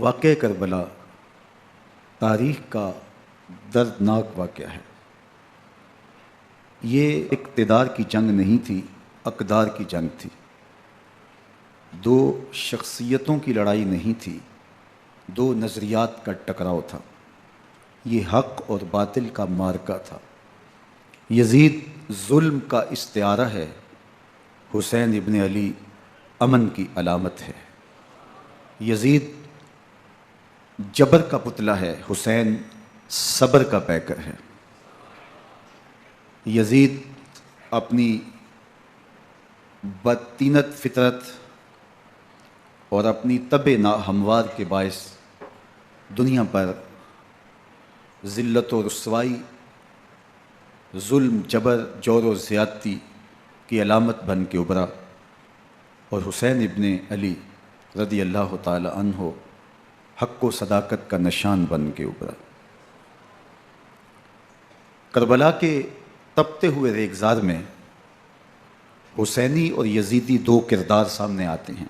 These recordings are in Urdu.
واقعہ کربلا تاریخ کا دردناک واقعہ ہے۔ یہ اقتدار کی جنگ نہیں تھی، اقدار کی جنگ تھی۔ دو شخصیتوں کی لڑائی نہیں تھی، دو نظریات کا ٹکراؤ تھا۔ یہ حق اور باطل کا معرکہ تھا۔ یزید ظلم کا استعارہ ہے، حسین ابن علی امن کی علامت ہے۔ یزید جبر کا پتلا ہے، حسین صبر کا پیکر ہے۔ یزید اپنی بدطینت فطرت اور اپنی طبع ناہموار کے باعث دنیا پر ذلت و رسوائی، ظلم، جبر، جور و زیادتی کی علامت بن کے ابھرا، اور حسین ابن علی رضی اللہ تعالی عنہ حق و صداقت کا نشان بن کے ابھرا۔ کربلا کے تپتے ہوئے ریگزار میں حسینی اور یزیدی دو کردار سامنے آتے ہیں۔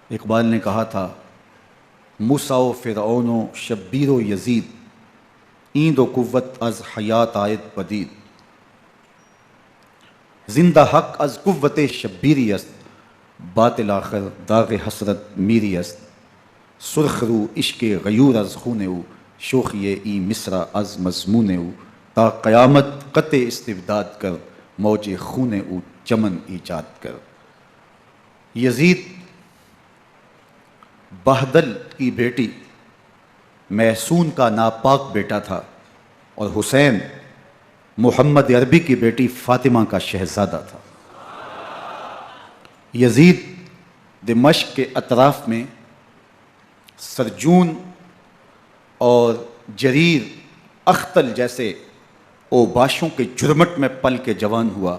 اقبال نے کہا تھا، موسیٰ و فرعون و شبیر و یزید، ایند و قوت از حیات آید پدید، زندہ حق از قوت شبیری است، باطل آخر داغ حسرت میری است، سرخ رو عشق غیور از خون او، شوخی ای مصرع از مضمون او، تا قیامت قطع استبداد کر، موج خون او چمن ایجاد کر۔ یزید بہدل کی بیٹی محسون کا ناپاک بیٹا تھا، اور حسین محمد عربی کی بیٹی فاطمہ کا شہزادہ تھا۔ یزید دمشق کے اطراف میں سرجون اور جریر اختل جیسے اوباشوں کے جرمٹ میں پل کے جوان ہوا۔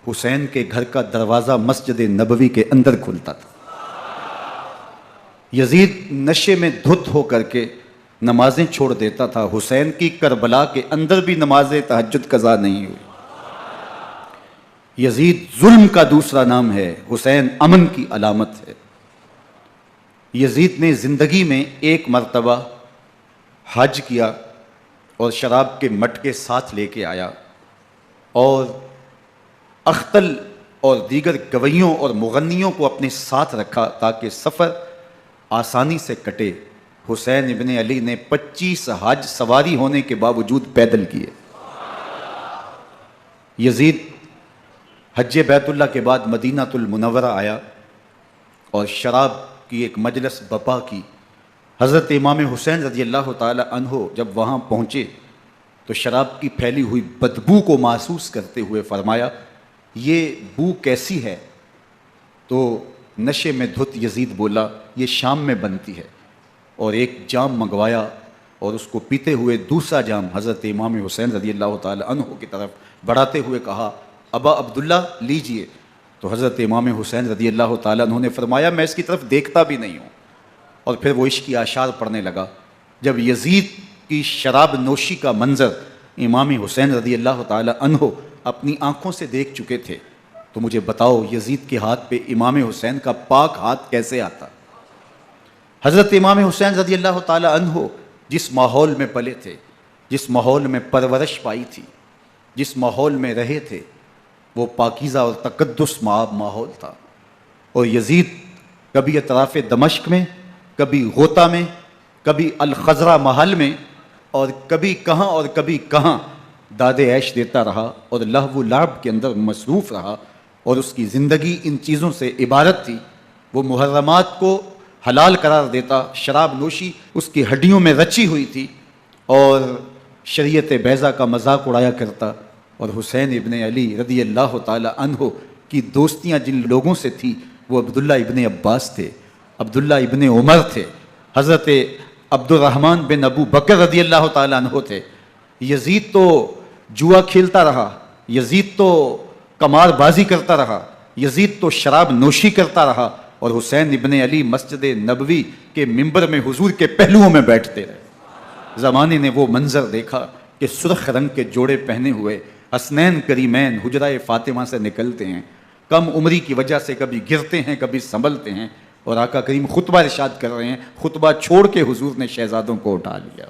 حسین کے گھر کا دروازہ مسجد نبوی کے اندر کھلتا تھا۔ یزید نشے میں دھت ہو کر کے نمازیں چھوڑ دیتا تھا۔ حسین کی کربلا کے اندر بھی نماز تہجد قضا نہیں ہوئی۔ یزید ظلم کا دوسرا نام ہے، حسین امن کی علامت ہے۔ یزید نے زندگی میں ایک مرتبہ حج کیا اور شراب کے مٹکے ساتھ لے کے آیا، اور اختل اور دیگر گویوں اور مغنیوں کو اپنے ساتھ رکھا تاکہ سفر آسانی سے کٹے۔ حسین ابن علی نے 25 حج سواری ہونے کے باوجود پیدل کیے۔ یزید حج بیت اللہ کے بعد مدینہ المنورہ آیا اور شراب کی ایک مجلس بپا کی۔ حضرت امام حسین رضی اللہ تعالی عنہ جب وہاں پہنچے تو شراب کی پھیلی ہوئی بدبو کو محسوس کرتے ہوئے فرمایا، یہ بو کیسی ہے؟ تو نشے میں دھت یزید بولا، یہ شام میں بنتی ہے، اور ایک جام منگوایا اور اس کو پیتے ہوئے دوسرا جام حضرت امام حسین رضی اللہ تعالی عنہ کی طرف بڑھاتے ہوئے کہا، ابا عبداللہ لیجئے۔ تو حضرت امام حسین رضی اللہ تعالی عنہ نے فرمایا، میں اس کی طرف دیکھتا بھی نہیں ہوں، اور پھر وہ عشق کی اشعار پڑھنے لگا۔ جب یزید کی شراب نوشی کا منظر امام حسین رضی اللہ تعالی عنہ اپنی آنکھوں سے دیکھ چکے تھے تو مجھے بتاؤ، یزید کے ہاتھ پہ امام حسین کا پاک ہاتھ کیسے آتا؟ حضرت امام حسین رضی اللہ تعالی عنہ جس ماحول میں پلے تھے، جس ماحول میں پرورش پائی تھی، جس ماحول میں رہے تھے، وہ پاکیزہ اور تقدس ماحول تھا۔ اور یزید کبھی اطراف دمشق میں، کبھی غوطہ میں، کبھی الخضرہ محل میں، اور کبھی کہاں اور کبھی کہاں داد عیش دیتا رہا اور لہو و لعب کے اندر مصروف رہا، اور اس کی زندگی ان چیزوں سے عبارت تھی۔ وہ محرمات کو حلال قرار دیتا، شراب نوشی اس کی ہڈیوں میں رچی ہوئی تھی، اور شریعت بیضا کا مذاق اڑایا کرتا۔ اور حسین ابن علی رضی اللہ تعالی عنہ کی دوستیاں جن لوگوں سے تھی وہ عبداللہ ابن عباس تھے، عبداللہ ابن عمر تھے، حضرت عبد الرحمن بن ابو بکر رضی اللہ تعالی عنہ تھے۔ یزید تو جوا کھیلتا رہا، یزید تو قمار بازی کرتا رہا، یزید تو شراب نوشی کرتا رہا، اور حسین ابن علی مسجد نبوی کے ممبر میں حضور کے پہلوؤں میں بیٹھتے رہے۔ زمانے نے وہ منظر دیکھا کہ سرخ رنگ کے جوڑے پہنے ہوئے حسنین کریمین حجرہ فاطمہ سے نکلتے ہیں، کم عمری کی وجہ سے کبھی گرتے ہیں کبھی سنبھلتے ہیں، اور آقا کریم خطبہ ارشاد کر رہے ہیں، خطبہ چھوڑ کے حضور نے شہزادوں کو اٹھا لیا۔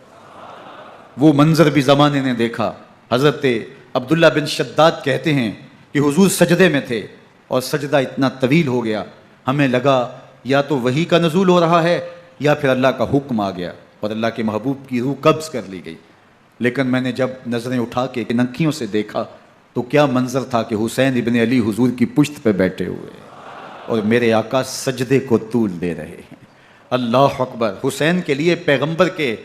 وہ منظر بھی زمانے نے دیکھا۔ حضرت عبداللہ بن شداد کہتے ہیں کہ حضور سجدے میں تھے اور سجدہ اتنا طویل ہو گیا، ہمیں لگا یا تو وحی کا نزول ہو رہا ہے یا پھر اللہ کا حکم آ گیا اور اللہ کے محبوب کی روح قبض کر لی گئی۔ لیکن میں نے جب نظریں اٹھا کے ننکیوں سے دیکھا تو کیا منظر تھا کہ حسین ابن علی حضور کی پشت پہ بیٹھے ہوئے اور میرے آقا سجدے کو طول دے رہے ہیں۔ اللہ اکبر! حسین کے لیے پیغمبر کے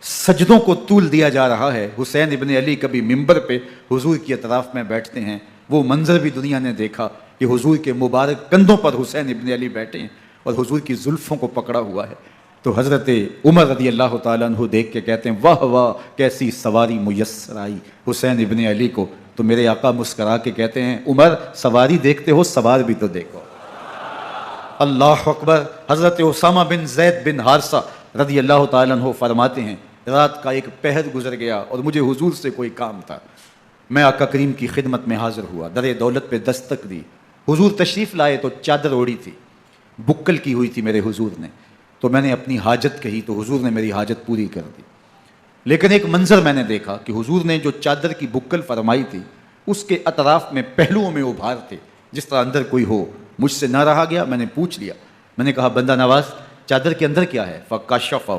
سجدوں کو طول دیا جا رہا ہے۔ حسین ابن علی کبھی ممبر پہ حضور کی اطراف میں بیٹھتے ہیں، وہ منظر بھی دنیا نے دیکھا کہ حضور کے مبارک کندھوں پر حسین ابن علی بیٹھے ہیں اور حضور کی زلفوں کو پکڑا ہوا ہے۔ تو حضرت عمر رضی اللہ تعالیٰ عنہ دیکھ کے کہتے ہیں واہ واہ کیسی سواری میسر آئی حسین ابن علی کو۔ تو میرے آقا مسکرا کے کہتے ہیں عمر سواری دیکھتے ہو سوار بھی تو دیکھو۔ اللہ اکبر! حضرت اسامہ بن زید بن حارثہ رضی اللہ تعالیٰ عنہ فرماتے ہیں رات کا ایک پہر گزر گیا اور مجھے حضور سے کوئی کام تھا، میں آقا کریم کی خدمت میں حاضر ہوا، در دولت پہ دستک دی، حضور تشریف لائے تو چادر اوڑی تھی، بکل کی ہوئی تھی میرے حضور نے، تو میں نے اپنی حاجت کہی تو حضور نے میری حاجت پوری کر دی۔ لیکن ایک منظر میں نے دیکھا کہ حضور نے جو چادر کی بکل فرمائی تھی اس کے اطراف میں پہلوؤں میں ابھار تھے جس طرح اندر کوئی ہو۔ مجھ سے نہ رہا گیا، میں نے پوچھ لیا، میں نے کہا بندہ نواز چادر کے اندر کیا ہے؟ فکشفہ،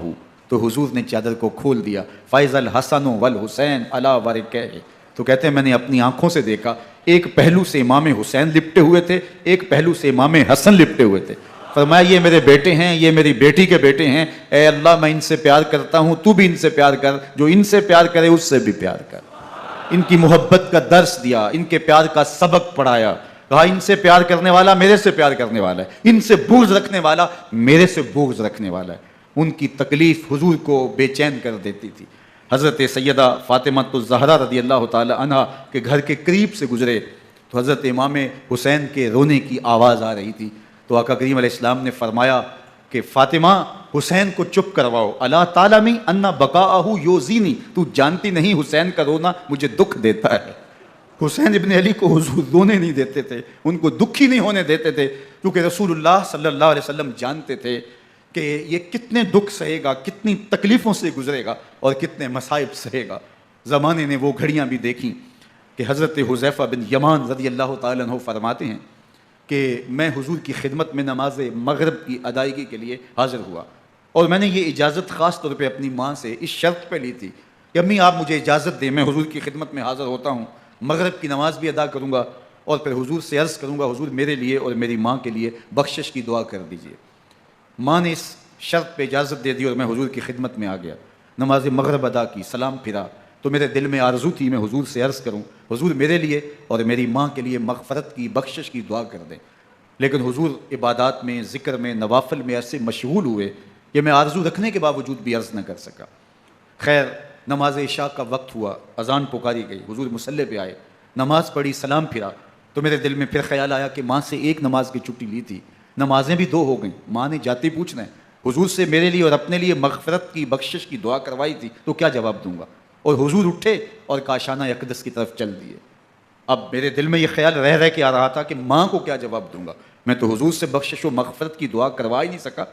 تو حضور نے چادر کو کھول دیا۔ فیض الحسن والحسین علی ورکہ، تو کہتے ہیں میں نے اپنی آنکھوں سے دیکھا ایک پہلو سے امام حسین لپٹے ہوئے تھے، ایک پہلو سے امام حسن لپٹے ہوئے تھے۔ فرمایا یہ میرے بیٹے ہیں، یہ میری بیٹی کے بیٹے ہیں، اے اللہ میں ان سے پیار کرتا ہوں، تو بھی ان سے پیار کر، جو ان سے پیار کرے اس سے بھی پیار کر۔ ان کی محبت کا درس دیا، ان کے پیار کا سبق پڑھایا، کہا ان سے پیار کرنے والا میرے سے پیار کرنے والا ہے، ان سے بغض رکھنے والا میرے سے بغض رکھنے والا ہے۔ ان کی تکلیف حضور کو بے چین کر دیتی تھی۔ حضرت سیدہ فاطمہ الزہرا رضی اللہ تعالی عنہا کے گھر کے قریب سے گزرے تو حضرت امام حسین کے رونے کی آواز آ رہی تھی، تو آقا کریم علیہ السلام نے فرمایا کہ فاطمہ حسین کو چپ کرواؤ، الا تعلمی ان بقاءہ یؤذینی، تو جانتی نہیں حسین کا رونا مجھے دکھ دیتا ہے۔ حسین ابن علی کو حضور رونے نہیں دیتے تھے، ان کو دکھی نہیں ہونے دیتے تھے، کیونکہ رسول اللہ صلی اللہ علیہ وسلم جانتے تھے کہ یہ کتنے دکھ سہے گا، کتنی تکلیفوں سے گزرے گا اور کتنے مصائب سہے گا۔ زمانے نے وہ گھڑیاں بھی دیکھیں کہ حضرت حذیفہ بن یمان رضی اللہ تعالیٰ عنہ فرماتے ہیں کہ میں حضور کی خدمت میں نماز مغرب کی ادائیگی کے لیے حاضر ہوا، اور میں نے یہ اجازت خاص طور پہ اپنی ماں سے اس شرط پہ لی تھی کہ امی آپ مجھے اجازت دیں، میں حضور کی خدمت میں حاضر ہوتا ہوں، مغرب کی نماز بھی ادا کروں گا اور پھر حضور سے عرض کروں گا حضور میرے لیے اور میری ماں کے لیے بخشش کی دعا کر دیجیے۔ ماں نے اس شرط پہ اجازت دے دی اور میں حضور کی خدمت میں آ گیا، نماز مغرب ادا کی، سلام پھرا تو میرے دل میں آرزو تھی میں حضور سے عرض کروں حضور میرے لیے اور میری ماں کے لیے مغفرت کی بخشش کی دعا کر دیں، لیکن حضور عبادات میں، ذکر میں، نوافل میں ایسے مشغول ہوئے کہ میں آرزو رکھنے کے باوجود بھی عرض نہ کر سکا۔ خیر نماز عشاء کا وقت ہوا، اذان پکاری گئی، حضور مصلی پہ آئے، نماز پڑھی، سلام پھرا تو میرے دل میں پھر خیال آیا کہ ماں سے ایک نماز کی چھٹی لی تھی، نمازیں بھی دو ہو گئیں، ماں نے جاتی پوچھنا ہے حضور سے میرے لیے اور اپنے لیے مغفرت کی بخشش کی دعا کروائی تھی تو کیا جواب دوں گا؟ اور حضور اٹھے اور کاشانہ اقدس کی طرف چل دیے۔ اب میرے دل میں یہ خیال رہ کے آ رہا تھا کہ ماں کو کیا جواب دوں گا، میں تو حضور سے بخشش و مغفرت کی دعا کروا ہی نہیں سکا۔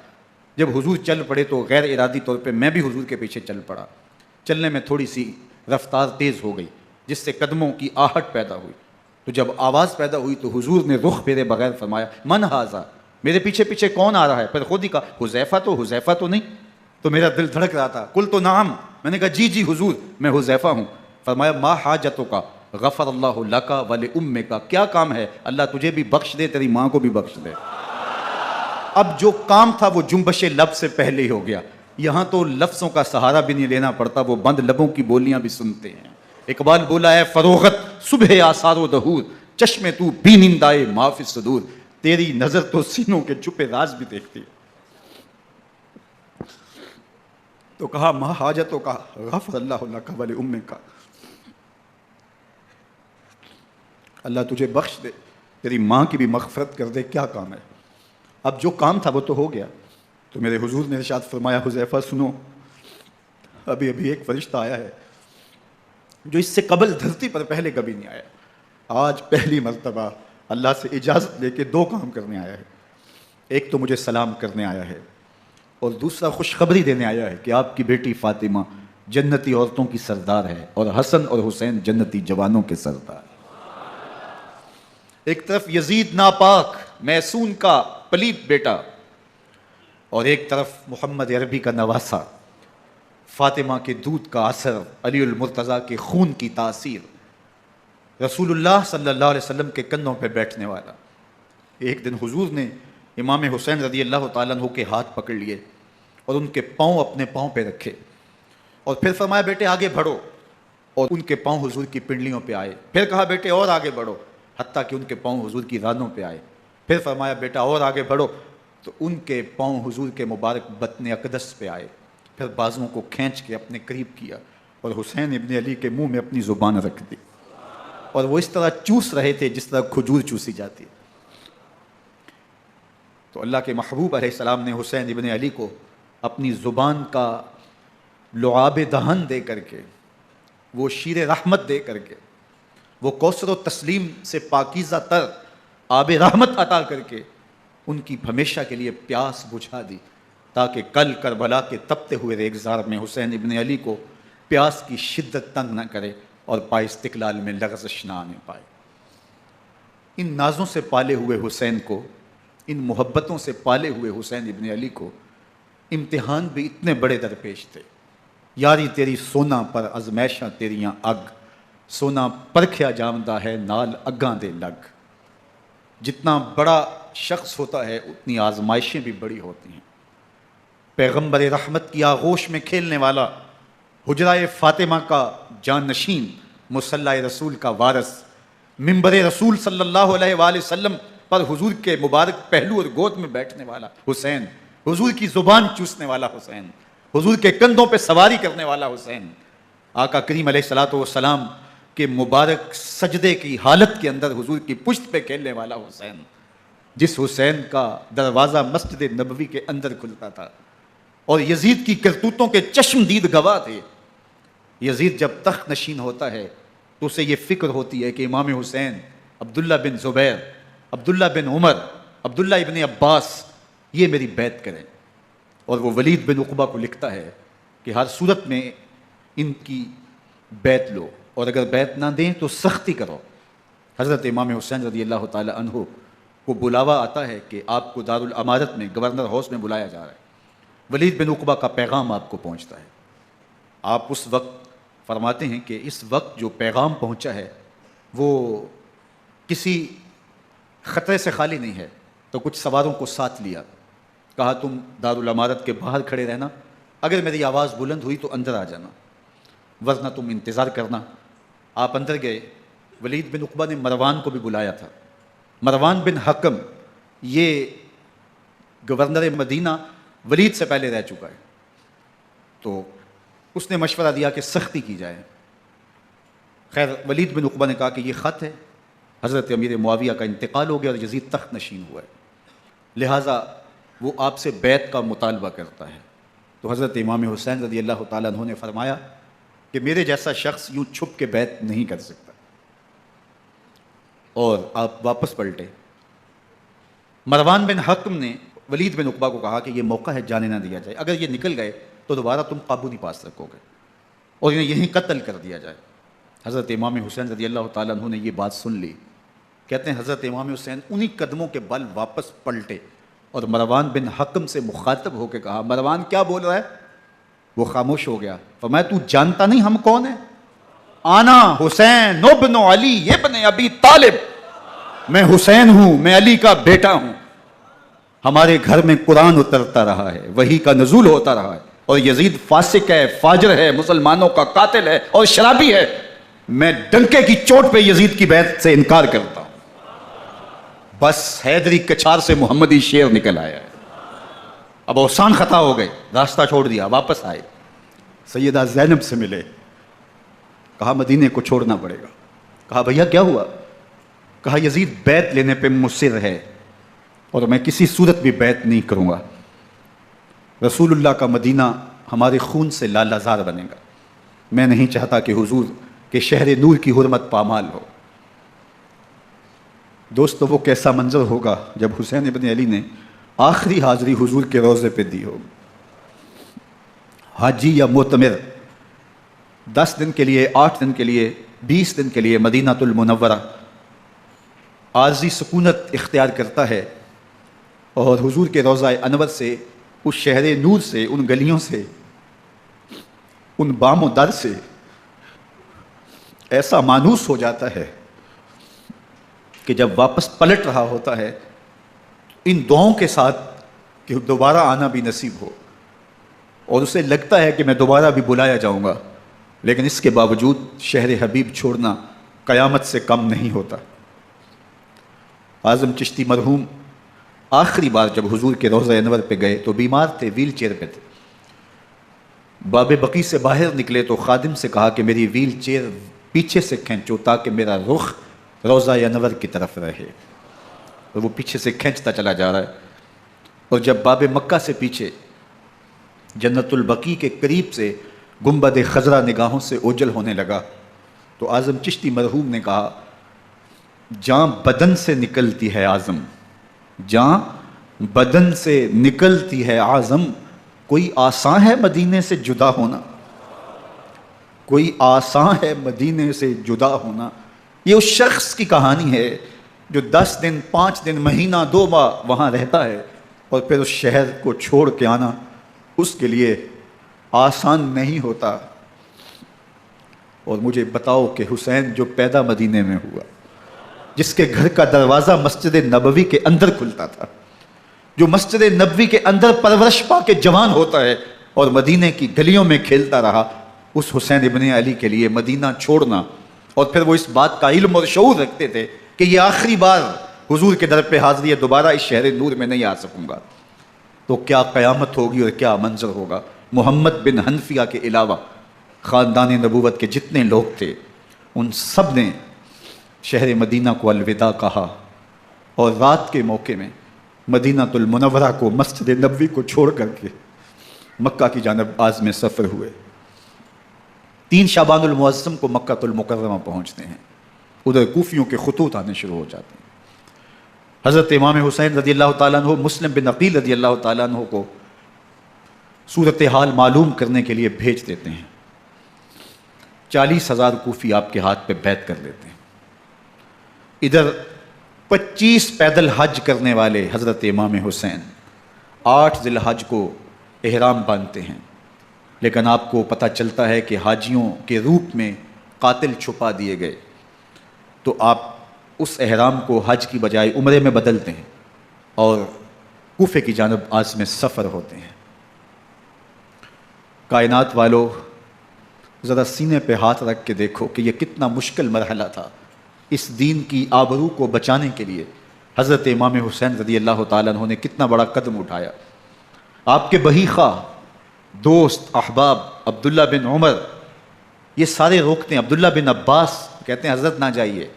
جب حضور چل پڑے تو غیر ارادی طور پہ میں بھی حضور کے پیچھے چل پڑا، چلنے میں تھوڑی سی رفتار تیز ہو گئی جس سے قدموں کی آہٹ پیدا ہوئی، تو جب آواز پیدا ہوئی تو حضور نے رخ پھیرے بغیر فرمایا من ھذا، میرے پیچھے پیچھے کون آ رہا ہے؟ پھر خود ہی کہا حذیفہ تو نہیں؟ تو میرا دل دھڑک رہا تھا، قلت نعم، میں نے کہا جی حضور میں حذیفہ ہوں۔ فرمایا ما حاجتک غفر اللہ لک ولامک، کیا کام ہے؟ اللہ تجھے بھی بخش دے، تیری ماں کو بھی بخش دے۔ اب جو کام تھا وہ جنبش لب سے پہلے ہی ہو گیا، یہاں تو لفظوں کا سہارا بھی نہیں لینا پڑتا، وہ بند لبوں کی بولیاں بھی سنتے ہیں۔ اقبال بولا ہے فروغت صبح آثار و دہور، چشم تو بینندائے ما فی الصدور، تیری نظر تو سینوں کے چھپے راز بھی دیکھتی ہے۔ تو کہا ما حاجتوں کا غفر اللہ لک ولامک، اللہ تجھے بخش دے، تیری ماں کی بھی مغفرت کر دے، کیا کام ہے؟ اب جو کام تھا وہ تو ہو گیا۔ تو میرے حضور نے ارشاد فرمایا حذیفہ سنو، ابھی ایک فرشتہ آیا ہے جو اس سے قبل دھرتی پر پہلے کبھی نہیں آیا، آج پہلی مرتبہ اللہ سے اجازت لے کے دو کام کرنے آیا ہے۔ ایک تو مجھے سلام کرنے آیا ہے اور دوسرا خوشخبری دینے آیا ہے کہ آپ کی بیٹی فاطمہ جنتی عورتوں کی سردار ہے اور حسن اور حسین جنتی جوانوں کے سردار۔ ایک طرف یزید ناپاک میسون کا پلیت بیٹا اور ایک طرف محمد عربی کا نواسا، فاطمہ کے دودھ کا اثر، علی المرتضیٰ کے خون کی تاثیر، رسول اللہ صلی اللہ علیہ وسلم کے کندھوں پہ بیٹھنے والا۔ ایک دن حضور نے امام حسین رضی اللہ تعالیٰ عنہ کے ہاتھ پکڑ لیے اور ان کے پاؤں اپنے پاؤں پہ رکھے اور پھر فرمایا بیٹے آگے بڑھو، اور ان کے پاؤں حضور کی پنڈلیوں پہ آئے۔ پھر کہا بیٹے اور آگے بڑھو، حتیٰ کہ ان کے پاؤں حضور کی رانوں پہ آئے۔ پھر فرمایا بیٹا اور آگے بڑھو، تو ان کے پاؤں حضور کے مبارک بطن اقدس پہ آئے۔ پھر بازوؤں کو کھینچ کے اپنے قریب کیا اور حسین ابن علی کے منہ میں اپنی زبان رکھ دی، اور وہ اس طرح چوس رہے تھے جس طرح کھجور چوسی جاتی ہے۔ تو اللہ کے محبوب علیہ السلام نے حسین ابن علی کو اپنی زبان کا لعاب دہن دے کر کے، وہ شیر رحمت دے کر کے، وہ کوثر و تسلیم سے پاکیزہ تر آب رحمت عطا کر کے ان کی ہمیشہ کے لیے پیاس بجھا دی، تاکہ کل کربلا کے تپتے ہوئے ریگزار میں حسین ابن علی کو پیاس کی شدت تنگ نہ کرے اور پائے استقلال میں لغزش نہ آنے پائے۔ ان نازوں سے پالے ہوئے حسین کو، ان محبتوں سے پالے ہوئے حسین ابن علی کو امتحان بھی اتنے بڑے درپیش تھے۔ یاری تیری سونا پر ازمیشاں تیریاں اگ، سونا پرکھیا جامدہ ہے نال اگاں دے لگ۔ جتنا بڑا شخص ہوتا ہے اتنی آزمائشیں بھی بڑی ہوتی ہیں۔ پیغمبر رحمت کی آغوش میں کھیلنے والا، حجرہ فاطمہ کا جانشین، مصلی رسول کا وارث، منبر رسول صلی اللہ علیہ وآلہ وسلم پر حضور کے مبارک پہلو اور گود میں بیٹھنے والا حسین، حضور کی زبان چوسنے والا حسین، حضور کے کندھوں پہ سواری کرنے والا حسین، آقا کریم علیہ الصلوۃ والسلام کے مبارک سجدے کی حالت کے اندر حضور کی پشت پہ کھیلنے والا حسین، جس حسین کا دروازہ مسجد نبوی کے اندر کھلتا تھا اور یزید کی کرتوتوں کے چشم دید گواہ تھے۔ یزید جب تخت نشین ہوتا ہے تو اسے یہ فکر ہوتی ہے کہ امام حسین، عبداللہ بن زبیر، عبداللہ بن عمر، عبداللہ ابن عباس یہ میری بیعت کریں، اور وہ ولید بن عقبہ کو لکھتا ہے کہ ہر صورت میں ان کی بیعت لو، اور اگر بیعت نہ دیں تو سختی کرو۔ حضرت امام حسین رضی اللہ تعالی عنہ کو بلاوا آتا ہے کہ آپ کو دارالامارت میں گورنر ہاؤس میں بلایا جا رہا ہے، ولید بن عقبہ کا پیغام آپ کو پہنچتا ہے۔ آپ اس وقت فرماتے ہیں کہ اس وقت جو پیغام پہنچا ہے وہ کسی خطرے سے خالی نہیں ہے، تو کچھ سواروں کو ساتھ لیا، کہا تم دارالامارت کے باہر کھڑے رہنا، اگر میری آواز بلند ہوئی تو اندر آ جانا، ورنہ تم انتظار کرنا۔ آپ اندر گئے۔ ولید بن عقبہ نے مروان کو بھی بلایا تھا۔ مروان بن حکم یہ گورنر مدینہ ولید سے پہلے رہ چکا ہے، تو اس نے مشورہ دیا کہ سختی کی جائے۔ خیر ولید بن عقبہ نے کہا کہ یہ خط ہے، حضرت امیر معاویہ کا انتقال ہو گیا اور یزید تخت نشین ہوا ہے، لہٰذا وہ آپ سے بیعت کا مطالبہ کرتا ہے۔ تو حضرت امام حسین رضی اللہ تعالیٰ عنہ نے فرمایا کہ میرے جیسا شخص یوں چھپ کے بیعت نہیں کر سکتا، اور آپ واپس پلٹے۔ مروان بن حکم نے ولید بن عقبہ کو کہا کہ یہ موقع ہے جانے نہ دیا جائے، اگر یہ نکل گئے تو دوبارہ تم قابو نہیں پا سکو گے اور انہیں یہیں قتل کر دیا جائے۔ حضرت امام حسین رضی اللہ تعالیٰ عنہ نے یہ بات سن لی۔ کہتے ہیں حضرت امام حسین انہی قدموں کے بل واپس پلٹے اور مروان بن حکم سے مخاطب ہو کے کہا، مروان کیا بول رہا ہے؟ وہ خاموش ہو گیا۔ فرمایا تو جانتا نہیں ہم کون ہیں؟ آنا حسین ابن علی ابن ابی طالب، میں حسین ہوں، میں علی کا بیٹا ہوں، ہمارے گھر میں قرآن اترتا رہا ہے، وحی کا نزول ہوتا رہا ہے، اور یزید فاسق ہے، فاجر ہے، مسلمانوں کا قاتل ہے اور شرابی ہے، میں ڈنکے کی چوٹ پہ یزید کی بیعت سے انکار کرتا ہوں۔ بس حیدری کچھار سے محمدی شیر نکل آیا ہے۔ اب اوسان خطا ہو گئے، راستہ چھوڑ دیا، واپس آئے، سیدہ زینب سے ملے، کہا مدینے کو چھوڑنا پڑے گا۔ کہا بھیا کیا ہوا؟ کہا یزید بیعت لینے پہ مصر ہے اور میں کسی صورت بھی بیعت نہیں کروں گا، رسول اللہ کا مدینہ ہمارے خون سے لالہزار بنے گا، میں نہیں چاہتا کہ حضور کے شہر نور کی حرمت پامال ہو۔ دوستو وہ کیسا منظر ہوگا جب حسین ابن علی نے آخری حاضری حضور کے روضے پہ دی ہوگی. حاجی یا معتمر 10 دن کے لیے، 8 دن کے لیے، 20 دن کے لیے مدینہ المنورہ عارضی سکونت اختیار کرتا ہے اور حضور کے روضہ انور سے، اس شہر نور سے، ان گلیوں سے، ان بام و در سے ایسا مانوس ہو جاتا ہے کہ جب واپس پلٹ رہا ہوتا ہے ان دعاؤں کے ساتھ کہ دوبارہ آنا بھی نصیب ہو، اور اسے لگتا ہے کہ میں دوبارہ بھی بلایا جاؤں گا، لیکن اس کے باوجود شہر حبیب چھوڑنا قیامت سے کم نہیں ہوتا. اعظم چشتی مرحوم آخری بار جب حضور کے روضہ انور پہ گئے تو بیمار تھے، ویل چیئر پہ تھے. باب بقی سے باہر نکلے تو خادم سے کہا کہ میری ویل چیئر پیچھے سے کھینچو تاکہ میرا رخ روضہ انور کی طرف رہے. اور وہ پیچھے سے کھینچتا چلا جا رہا ہے، اور جب باب مکہ سے پیچھے جنت البقیع کے قریب سے گنبد خضرا نگاہوں سے اوجل ہونے لگا تو اعظم چشتی مرحوم نے کہا جاں بدن سے نکلتی ہے اعظم، جاں بدن سے نکلتی ہے اعظم، کوئی آسان ہے مدینے سے جدا ہونا، کوئی آسان ہے مدینے سے جدا ہونا. یہ اس شخص کی کہانی ہے جو 10 دن، 5 دن، مہینہ، 2 ماہ وہاں رہتا ہے اور پھر اس شہر کو چھوڑ کے آنا اس کے لیے آسان نہیں ہوتا. اور مجھے بتاؤ کہ حسین جو پیدا مدینے میں ہوا، جس کے گھر کا دروازہ مسجد نبوی کے اندر کھلتا تھا، جو مسجد نبوی کے اندر پرورش پا کے جوان ہوتا ہے اور مدینے کی گلیوں میں کھیلتا رہا، اس حسین ابن علی کے لیے مدینہ چھوڑنا، اور پھر وہ اس بات کا علم اور شعور رکھتے تھے کہ یہ آخری بار حضور کے در پہ حاضری ہے، دوبارہ اس شہر نور میں نہیں آ سکوں گا، تو کیا قیامت ہوگی اور کیا منظر ہوگا. محمد بن حنفیہ کے علاوہ خاندان نبوت کے جتنے لوگ تھے ان سب نے شہر مدینہ کو الوداع کہا، اور رات کے موقع میں مدینہ المنورہ کو، مسجد نبوی کو چھوڑ کر کے مکہ کی جانب عازم سفر ہوئے. 3 شعبان المعظم کو مکہ المکرمہ پہنچتے ہیں. ادھر کوفیوں کے خطوط آنے شروع ہو جاتے ہیں. حضرت امام حسین رضی اللہ تعالیٰ عنہ مسلم بن عقیل رضی اللہ تعالیٰ عنہ کو صورتحال معلوم کرنے کے لیے بھیج دیتے ہیں. 40,000 کوفی آپ کے ہاتھ پہ بیعت کر لیتے ہیں. ادھر 25 پیدل حج کرنے والے حضرت امام حسین 8 ذی الحج کو احرام باندھتے ہیں، لیکن آپ کو پتہ چلتا ہے کہ حاجیوں کے روپ میں قاتل چھپا دیے گئے، تو آپ اس احرام کو حج کی بجائے عمرے میں بدلتے ہیں اور کوفے کی جانب عازم سفر ہوتے ہیں. کائنات والو، ذرا سینے پہ ہاتھ رکھ کے دیکھو کہ یہ کتنا مشکل مرحلہ تھا. اس دین کی آبرو کو بچانے کے لیے حضرت امام حسین رضی اللہ تعالیٰ عنہ نے کتنا بڑا قدم اٹھایا. آپ کے بہی خواہ، دوست، احباب عبداللہ بن عمر یہ سارے روکتے ہیں. عبداللہ بن عباس کہتے ہیں حضرت نہ جائیے،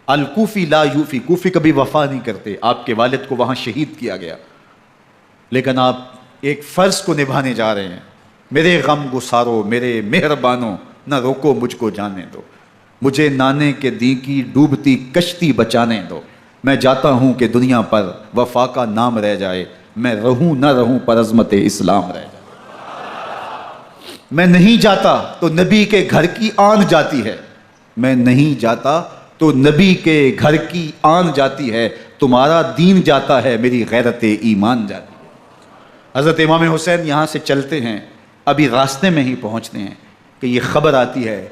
الکوفی لا یوفی، کوفی کبھی وفا نہیں کرتے. آپ کے والد کو وہاں شہید کیا گیا، لیکن آپ ایک فرض کو نبھانے جا رہے ہیں. میرے غم گسارو، میرے مہربانوں، نہ روکو مجھ کو جانے دو، مجھے نانے کے دی کی ڈوبتی کشتی بچانے دو. میں جاتا ہوں کہ دنیا پر وفا کا نام رہ جائے، میں رہوں نہ رہوں پر عظمت اسلام رہ جائے. میں نہیں جاتا تو نبی کے گھر کی آن جاتی ہے، میں نہیں جاتا تو نبی کے گھر کی آن جاتی ہے. تمہارا دین جاتا ہے، میری غیرت ایمان جاتی ہے. حضرت امام حسین یہاں سے چلتے ہیں، ابھی راستے میں ہی پہنچتے ہیں کہ یہ خبر آتی ہے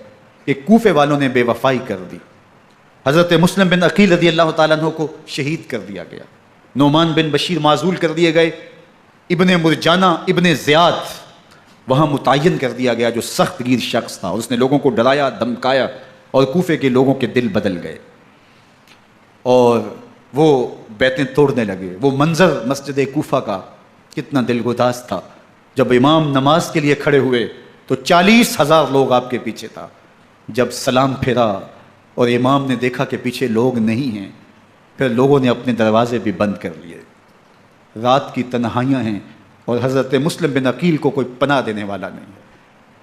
کہ کوفے والوں نے بے وفائی کر دی. حضرت مسلم بن عقیل رضی اللہ تعالیٰ عنہ کو شہید کر دیا گیا، نعمان بن بشیر معزول کر دیے گئے، ابن مرجانہ ابن زیاد وہاں متعین کر دیا گیا جو سخت گیر شخص تھا، اور اس نے لوگوں کو ڈرایا، دھمکایا، اور کوفے کے لوگوں کے دل بدل گئے اور وہ بیتیں توڑنے لگے. وہ منظر مسجد کوفہ کا کتنا دل گداز تھا. جب امام نماز کے لیے کھڑے ہوئے تو 40,000 لوگ آپ کے پیچھے تھا. جب سلام پھیرا اور امام نے دیکھا کہ پیچھے لوگ نہیں ہیں، پھر لوگوں نے اپنے دروازے بھی بند کر لیے. رات کی تنہائیاں ہیں اور حضرت مسلم بن عقیل کو کوئی پناہ دینے والا نہیں.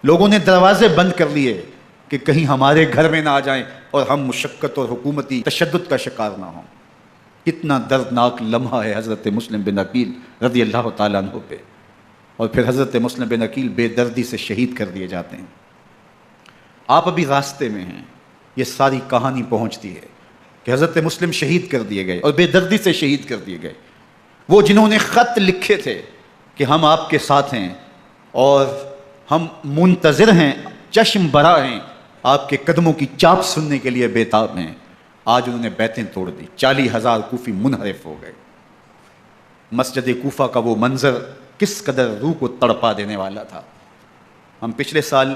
لوگوں نے دروازے بند کر لیے کہ کہیں ہمارے گھر میں نہ آ جائیں اور ہم مشقت اور حکومتی تشدد کا شکار نہ ہوں. کتنا دردناک لمحہ ہے حضرت مسلم بن عقیل رضی اللہ تعالیٰ عنہ پہ، اور پھر حضرت مسلم بن عقیل بے دردی سے شہید کر دیے جاتے ہیں۔ آپ ابھی راستے میں ہیں، یہ ساری کہانی پہنچتی ہے کہ حضرت مسلم شہید کر دیے گئے اور بے دردی سے شہید کر دیے گئے۔ وہ جنہوں نے خط لکھے تھے کہ ہم آپ کے ساتھ ہیں اور ہم منتظر ہیں، چشم برا ہیں، آپ کے قدموں کی چاپ سننے کے لیے بےتاب ہیں، آج انہوں نے بیعتیں توڑ دی، 40,000 کوفی منحرف ہو گئے۔ مسجد کوفہ کا وہ منظر کس قدر روح کو تڑپا دینے والا تھا۔ ہم پچھلے سال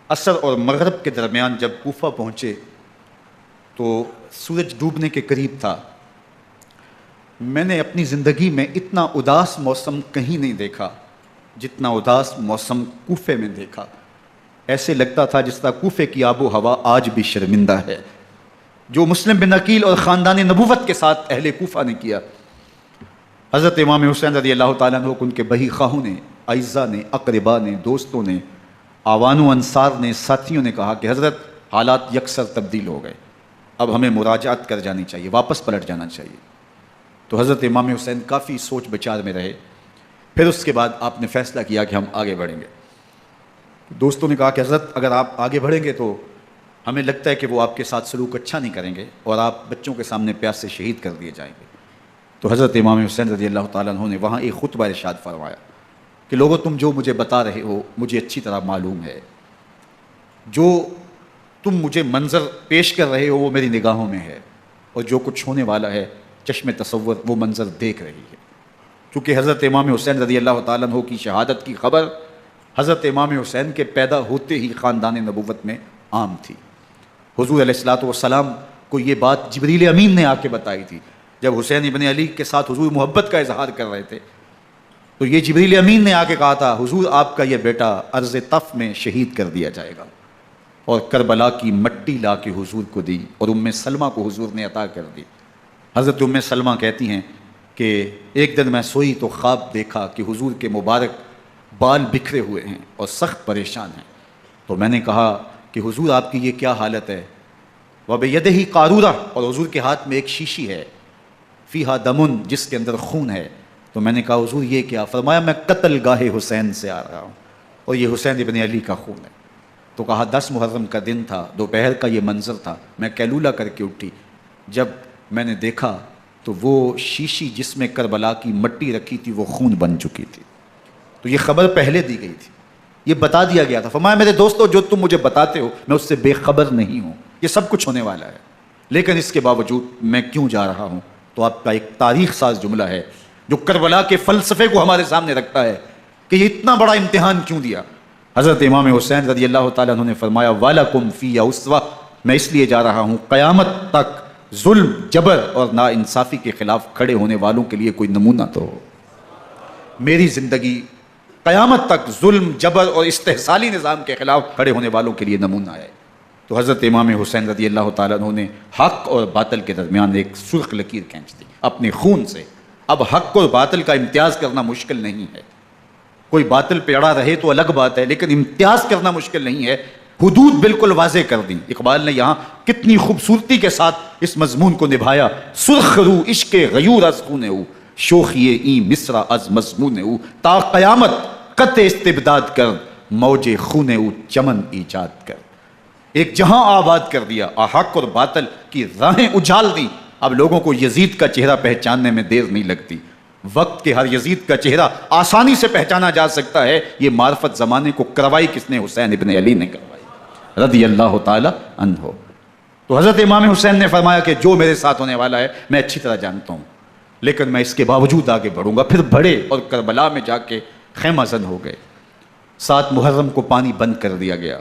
عصر اور مغرب کے درمیان جب کوفہ پہنچے تو سورج ڈوبنے کے قریب تھا۔ میں نے اپنی زندگی میں اتنا اداس موسم کہیں نہیں دیکھا جتنا اداس موسم کوفے میں دیکھا۔ ایسے لگتا تھا جس طرح کوفے کی آب و ہوا آج بھی شرمندہ ہے۔ جو مسلم بن عقیل اور خاندان نبوت کے ساتھ اہل کوفہ نے کیا، حضرت امام حسین رضی اللہ تعالیٰ عنہ کو ان کے بہی خواہوں نے، اعزاء نے، اقرباء نے، دوستوں نے، آوان و انصار نے، ساتھیوں نے کہا کہ حضرت حالات یکسر تبدیل ہو گئے، اب ہمیں مراجعت کر جانی چاہیے، واپس پلٹ جانا چاہیے۔ تو حضرت امام حسین کافی سوچ بچار میں رہے۔ پھر اس کے بعد آپ نے فیصلہ کیا کہ ہم آگے بڑھیں گے۔ دوستوں نے کہا کہ حضرت اگر آپ آگے بڑھیں گے تو ہمیں لگتا ہے کہ وہ آپ کے ساتھ سلوک اچھا نہیں کریں گے اور آپ بچوں کے سامنے پیاس سے شہید کر دیے جائیں گے۔ تو حضرت امام حسین رضی اللہ تعالیٰ عنہ نے وہاں ایک خطبہ ارشاد فرمایا کہ لوگوں تم جو مجھے بتا رہے ہو مجھے اچھی طرح معلوم ہے، جو تم مجھے منظر پیش کر رہے ہو وہ میری نگاہوں میں ہے، اور جو کچھ ہونے والا ہے چشم تصور وہ منظر دیکھ رہی ہے۔ کیونکہ حضرت امام حسین رضی اللہ تعالیٰ عنہ کی شہادت کی خبر حضرت امام حسین کے پیدا ہوتے ہی خاندان نبوت میں عام تھی۔ حضور علیہ الصلوۃ والسلام کو یہ بات جبریل امین نے آ کے بتائی تھی جب حسین ابن علی کے ساتھ حضور محبت کا اظہار کر رہے تھے، تو یہ جبریل امین نے آ کے کہا تھا حضور آپ کا یہ بیٹا عرض طف میں شہید کر دیا جائے گا، اور کربلا کی مٹی لا کے حضور کو دی اور ام سلمہ کو حضور نے عطا کر دی۔ حضرت ام سلمہ کہتی ہیں کہ ایک دن میں سوئی تو خواب دیکھا کہ حضور کے مبارک بال بکھرے ہوئے ہیں اور سخت پریشان ہیں، تو میں نے کہا کہ حضور آپ کی یہ کیا حالت ہے؟ وَبِيَدِهِ قَارُورَةٌ، اور حضور کے ہاتھ میں ایک شیشی ہے، فیہا دمن، جس کے اندر خون ہے۔ تو میں نے کہا حضور یہ کیا؟ فرمایا میں قتل گاہ حسین سے آ رہا ہوں اور یہ حسین ابن علی کا خون ہے۔ تو کہا 10 محرم کا دن تھا، دوپہر کا یہ منظر تھا، میں قیلولہ کر کے اٹھی، جب میں نے دیکھا تو وہ شیشی جس میں کربلا کی مٹی رکھی تھی وہ خون بن چکی تھی۔ تو یہ خبر پہلے دی گئی تھی، یہ بتا دیا گیا تھا۔ فرمایا میرے دوستو جو تم مجھے بتاتے ہو میں اس سے بے خبر نہیں ہوں، یہ سب کچھ ہونے والا ہے، لیکن اس کے باوجود میں کیوں جا رہا ہوں؟ تو آپ کا ایک تاریخ ساز جملہ ہے جو کربلا کے فلسفے کو ہمارے سامنے رکھتا ہے کہ یہ اتنا بڑا امتحان کیوں دیا۔ حضرت امام حسین رضی اللہ تعالیٰ عنہ نے فرمایا وَلَكُمْ فِيَّ أُسْوَةٌ، میں اس لیے جا رہا ہوں قیامت تک ظلم، جبر اور ناانصافی کے خلاف کھڑے ہونے والوں کے لیے کوئی نمونہ تو ہو۔ میری زندگی قیامت تک ظلم، جبر اور استحصالی نظام کے خلاف کھڑے ہونے والوں کے لیے نمونہ ہے۔ تو حضرت امام حسین رضی اللہ تعالیٰ عنہ نے حق اور باطل کے درمیان ایک سرخ لکیر کھینچ دی اپنے خون سے۔ اب حق اور باطل کا امتیاز کرنا مشکل نہیں ہے، کوئی باطل پہ اڑا رہے تو الگ بات ہے، لیکن امتیاز کرنا مشکل نہیں ہے۔ حدود بالکل واضح کر دی۔ اقبال نے یہاں کتنی خوبصورتی کے ساتھ اس مضمون کو نبھایا۔ سرخ رو عشق غیور از خون او، شوخی این مصرع از مضمون او، تا قیامت قطع استبداد کر، موج خون او چمن ایجاد کر۔ ایک جہاں آباد کر دیا، حق اور باطل کی راہیں اجال دی۔ اب لوگوں کو یزید کا چہرہ پہچاننے میں دیر نہیں لگتی، وقت کے ہر یزید کا چہرہ آسانی سے پہچانا جا سکتا ہے۔ یہ معرفت زمانے کو کروائی کس نے؟ حسین ابن علی نے کروائی رضی اللہ تعالی عنہ۔ تو حضرت امام حسین نے فرمایا کہ جو میرے ساتھ ہونے والا ہے میں اچھی طرح جانتا ہوں، لیکن میں اس کے باوجود آگے بڑھوں گا۔ پھر بڑھے اور کربلا میں جا کے خیمہ زن ہو گئے۔ 7 محرم کو پانی بند کر دیا گیا۔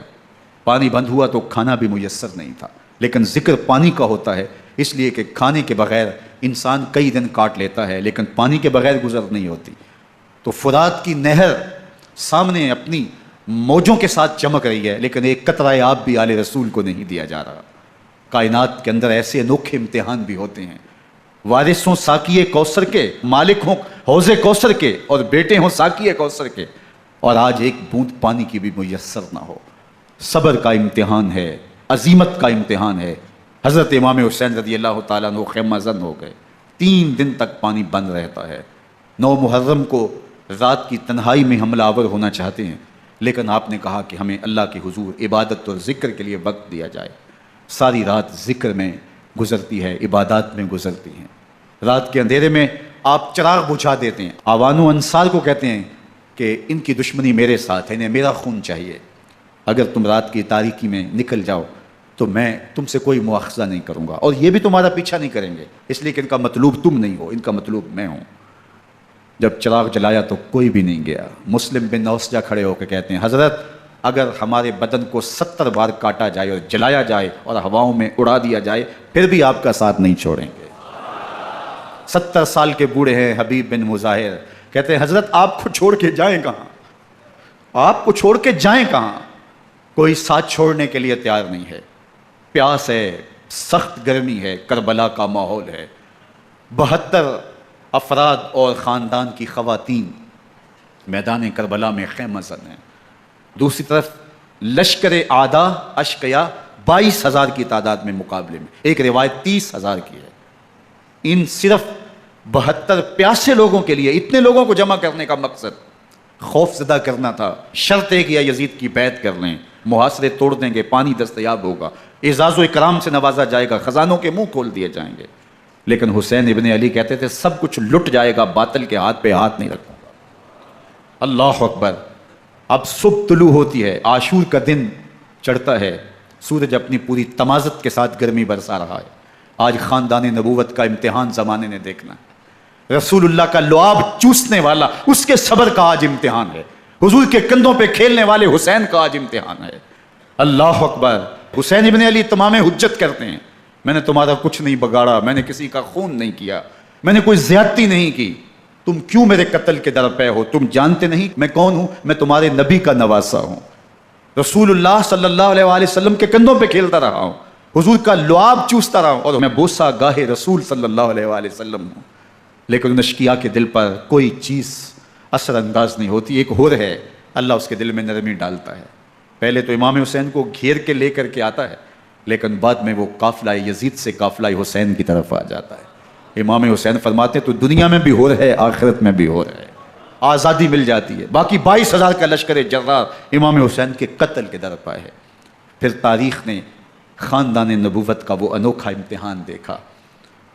پانی بند ہوا تو کھانا بھی میسر نہیں تھا، لیکن ذکر پانی کا ہوتا ہے اس لیے کہ کھانے کے بغیر انسان کئی دن کاٹ لیتا ہے، لیکن پانی کے بغیر گزر نہیں ہوتی۔ تو فرات کی نہر سامنے اپنی موجوں کے ساتھ چمک رہی ہے، لیکن ایک قطرہ آب بھی آل رسول کو نہیں دیا جا رہا۔ کائنات کے اندر ایسے انوکھے امتحان بھی ہوتے ہیں، وارث ہوں ساقی کوثر کے، مالک ہوں حوض کوثر کے، اور بیٹے ہوں ساقی کوثر کے، اور آج ایک بوند پانی کی بھی میسر نہ ہو۔ صبر کا امتحان ہے، عزیمت کا امتحان ہے، حضرت امام حسین رضی اللہ تعالیٰ عنہ خیمہ زن ہو گئے، 3 دن تک پانی بند رہتا ہے۔ 9 محرم کو رات کی تنہائی میں حملہ آور ہونا چاہتے ہیں، لیکن آپ نے کہا کہ ہمیں اللہ کے حضور عبادت اور ذکر کے لیے وقت دیا جائے۔ ساری رات ذکر میں گزرتی ہے، عبادات میں گزرتی ہیں۔ رات کے اندھیرے میں آپ چراغ بجھا دیتے ہیں۔ آوان و انصار کو کہتے ہیں کہ ان کی دشمنی میرے ساتھ ہے، انہیں میرا خون چاہیے، اگر تم رات کی تاریکی میں نکل جاؤ تو میں تم سے کوئی مواخذہ نہیں کروں گا، اور یہ بھی تمہارا پیچھا نہیں کریں گے، اس لیے کہ ان کا مطلوب تم نہیں ہو، ان کا مطلوب میں ہوں۔ جب چراغ جلایا تو کوئی بھی نہیں گیا۔ مسلم بن نوسجہ کھڑے ہو کے کہتے ہیں حضرت اگر ہمارے بدن کو 70 بار کاٹا جائے اور جلایا جائے اور ہواؤں میں اڑا دیا جائے پھر بھی آپ کا ساتھ نہیں چھوڑیں گے۔ 70 سال کے بوڑھے ہیں حبیب بن مظاہر، کہتے ہیں حضرت آپ کو چھوڑ کے جائیں کہاں، آپ کو چھوڑ کے جائیں کہاں، کوئی ساتھ چھوڑنے کے لیے تیار نہیں ہے۔ پیاس ہے، سخت گرمی ہے، کربلا کا ماحول ہے، 72 افراد اور خاندان کی خواتین میدان کربلا میں خیمہ زن ہیں۔ دوسری طرف لشکر اعداء اشقیا 22,000 کی تعداد میں مقابلے میں، ایک روایت 30,000 کی ہے۔ ان صرف 72 پیاسے لوگوں کے لیے اتنے لوگوں کو جمع کرنے کا مقصد خوف زدہ کرنا تھا۔ شرط ہے کہ یا یزید کی بیعت کر لیں، محاصرے توڑ دیں گے، پانی دستیاب ہوگا، اعزاز و اکرام سے نوازا جائے گا، خزانوں کے منہ کھول دیے جائیں گے۔ لیکن حسین ابن علی کہتے تھے سب کچھ لٹ جائے گا، باطل کے ہاتھ پہ ہاتھ نہیں رکھوں گا۔ اللہ اکبر۔ اب صبح طلوع ہوتی ہے، عاشور کا دن چڑھتا ہے، سورج اپنی پوری تمازت کے ساتھ گرمی برسا رہا ہے۔ آج خاندان نبوت کا امتحان زمانے نے دیکھنا ہے۔ رسول اللہ کا لعاب چوسنے والا اس کے صبر کا آج امتحان ہے، حضور کے کندھوں پہ کھیلنے والے حسین کا آج امتحان ہے۔ اللہ اکبر۔ حسین ابن علی تمام حجت کرتے ہیں میں نے تمہارا کچھ نہیں بگاڑا، میں نے کسی کا خون نہیں کیا، میں نے کوئی زیادتی نہیں کی، تم کیوں میرے قتل کے در پے ہو؟ تم جانتے نہیں میں کون ہوں؟ میں تمہارے نبی کا نواسا ہوں، رسول اللہ صلی اللہ علیہ وآلہ وسلم کے کندھوں پہ کھیلتا رہا ہوں، حضور کا لعاب چوستا رہا ہوں، اور میں بوسہ گاہ رسول صلی اللہ علیہ وآلہ وسلم ہوں۔ لیکن ان اشقیاء کے دل پر کوئی چیز اثر انداز نہیں ہوتی۔ ایک ہور ہے، اللہ اس کے دل میں نرمی ڈالتا ہے۔ پہلے تو امام حسین کو گھیر کے لے کر کے آتا ہے، لیکن بعد میں وہ قافلہ یزید سے قافلہ حسین کی طرف آ جاتا ہے۔ امام حسین فرماتے تو دنیا میں بھی ہور ہے، آخرت میں بھی ہور ہے، آزادی مل جاتی ہے۔ باقی 22,000 کا لشکر جرار امام حسین کے قتل کے در پہ ہے۔ پھر تاریخ نے خاندان نبوت کا وہ انوکھا امتحان دیکھا۔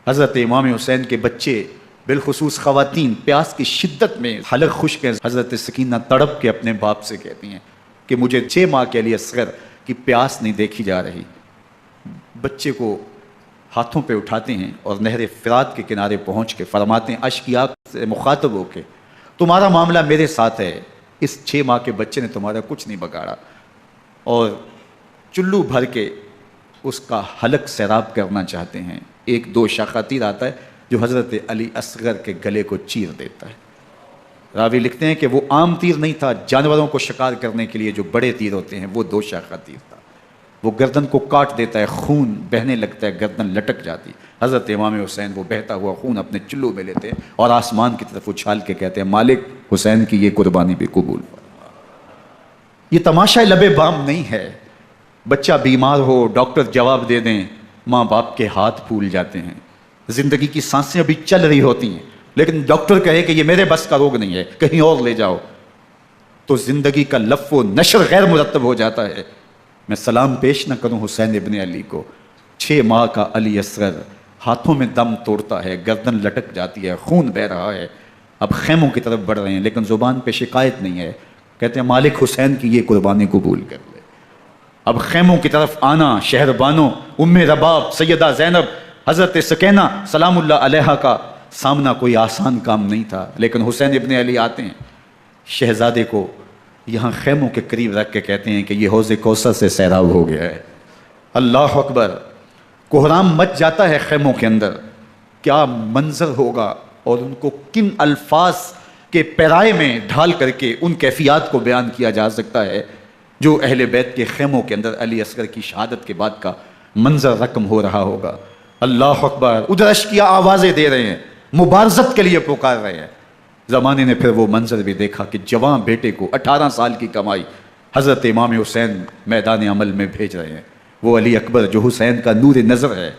حضرت امام حسین کے بچے بالخصوص خواتین پیاس کی شدت میں حلق خشک ہیں۔ حضرت سکینہ تڑپ کے اپنے باپ سے کہتی ہیں کہ مجھے 6 ماہ کے لیے اصغر کی پیاس نہیں دیکھی جا رہی۔ بچے کو ہاتھوں پہ اٹھاتے ہیں اور نہر فرات کے کنارے پہنچ کے فرماتے ہیں اشقیاء سے مخاطب ہو کے تمہارا معاملہ میرے ساتھ ہے، اس 6 ماہ کے بچے نے تمہارا کچھ نہیں بگاڑا، اور چلو بھر کے اس کا حلق سیراب کرنا چاہتے ہیں۔ ایک 2 شاخہ تیر آتا ہے جو حضرت علی اصغر کے گلے کو چیر دیتا ہے۔ راوی لکھتے ہیں کہ وہ عام تیر نہیں تھا، جانوروں کو شکار کرنے کے لیے جو بڑے تیر ہوتے ہیں وہ 2 شاخہ تیر تھا۔ وہ گردن کو کاٹ دیتا ہے، خون بہنے لگتا ہے، گردن لٹک جاتی۔ حضرت امام حسین وہ بہتا ہوا خون اپنے چلو میں لیتے ہیں اور آسمان کی طرف اچھال کے کہتے ہیں مالک حسین کی یہ قربانی بھی قبول فرما۔ یہ تماشا لب بام نہیں ہے۔ بچہ بیمار ہو، ڈاکٹر جواب دے دیں، ماں باپ کے ہاتھ پھول جاتے ہیں، زندگی کی سانسیں ابھی چل رہی ہوتی ہیں، لیکن ڈاکٹر کہے کہ یہ میرے بس کا روگ نہیں ہے، کہیں اور لے جاؤ، تو زندگی کا لف و نشر غیر مرتب ہو جاتا ہے۔ میں سلام پیش نہ کروں حسین ابن علی کو، 6 ماہ کا علی اصغر ہاتھوں میں دم توڑتا ہے، گردن لٹک جاتی ہے، خون بہہ رہا ہے، اب خیموں کی طرف بڑھ رہے ہیں، لیکن زبان پہ شکایت نہیں ہے، کہتے ہیں مالک حسین کی یہ قربانی قبول کر لے۔ اب خیموں کی طرف آنا، شہر بانو، ام رباب، سیدہ زینب، حضرت سکینہ سلام اللہ علیہا کا سامنا کوئی آسان کام نہیں تھا، لیکن حسین ابن علی آتے ہیں، شہزادے کو یہاں خیموں کے قریب رکھ کے کہتے ہیں کہ یہ حوض کوثر سے سیراب ہو گیا ہے۔ اللہ اکبر۔ کوہرام مچ جاتا ہے خیموں کے اندر، کیا منظر ہوگا، اور ان کو کن الفاظ کے پیرائے میں ڈھال کر کے ان کیفیات کو بیان کیا جا سکتا ہے جو اہل بیت کے خیموں کے اندر علی اصغر کی شہادت کے بعد کا منظر رقم ہو رہا ہوگا۔ اللہ اکبر۔ ادھر اشقیاء آوازیں دے رہے ہیں، مبارزت کے لیے پکار رہے ہیں۔ زمانے نے پھر وہ منظر بھی دیکھا کہ جوان بیٹے کو 18 سال کی کمائی حضرت امام حسین میدان عمل میں بھیج رہے ہیں، وہ علی اکبر جو حسین کا نور نظر ہے،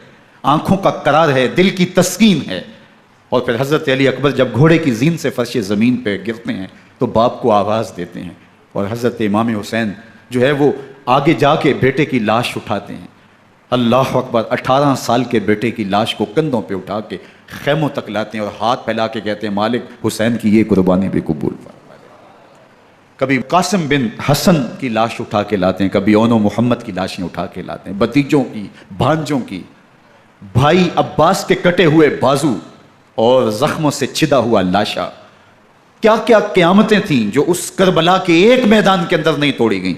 آنکھوں کا قرار ہے، دل کی تسکین ہے۔ اور پھر حضرت علی اکبر جب گھوڑے کی زین سے فرش زمین پہ گرتے ہیں تو باپ کو آواز دیتے ہیں، اور حضرت امام حسین جو ہے وہ آگے جا کے بیٹے کی لاش اٹھاتے ہیں۔ اللہ اکبر، 18 سال کے بیٹے کی لاش کو کندھوں پہ اٹھا کے خیموں تک لاتے ہیں اور ہاتھ پھیلا کے کہتے ہیں مالک حسین کی یہ قربانی بھی قبول فرما۔ کبھی قاسم بن حسن کی لاش اٹھا کے لاتے ہیں، کبھی اون و محمد کی لاشیں اٹھا کے لاتے ہیں، بھتیجوں کی، بھانجوں کی، بھائی عباس کے کٹے ہوئے بازو اور زخموں سے چھدا ہوا لاشا۔ کیا کیا قیامتیں تھیں جو اس کربلا کے ایک میدان کے اندر نہیں توڑی گئیں۔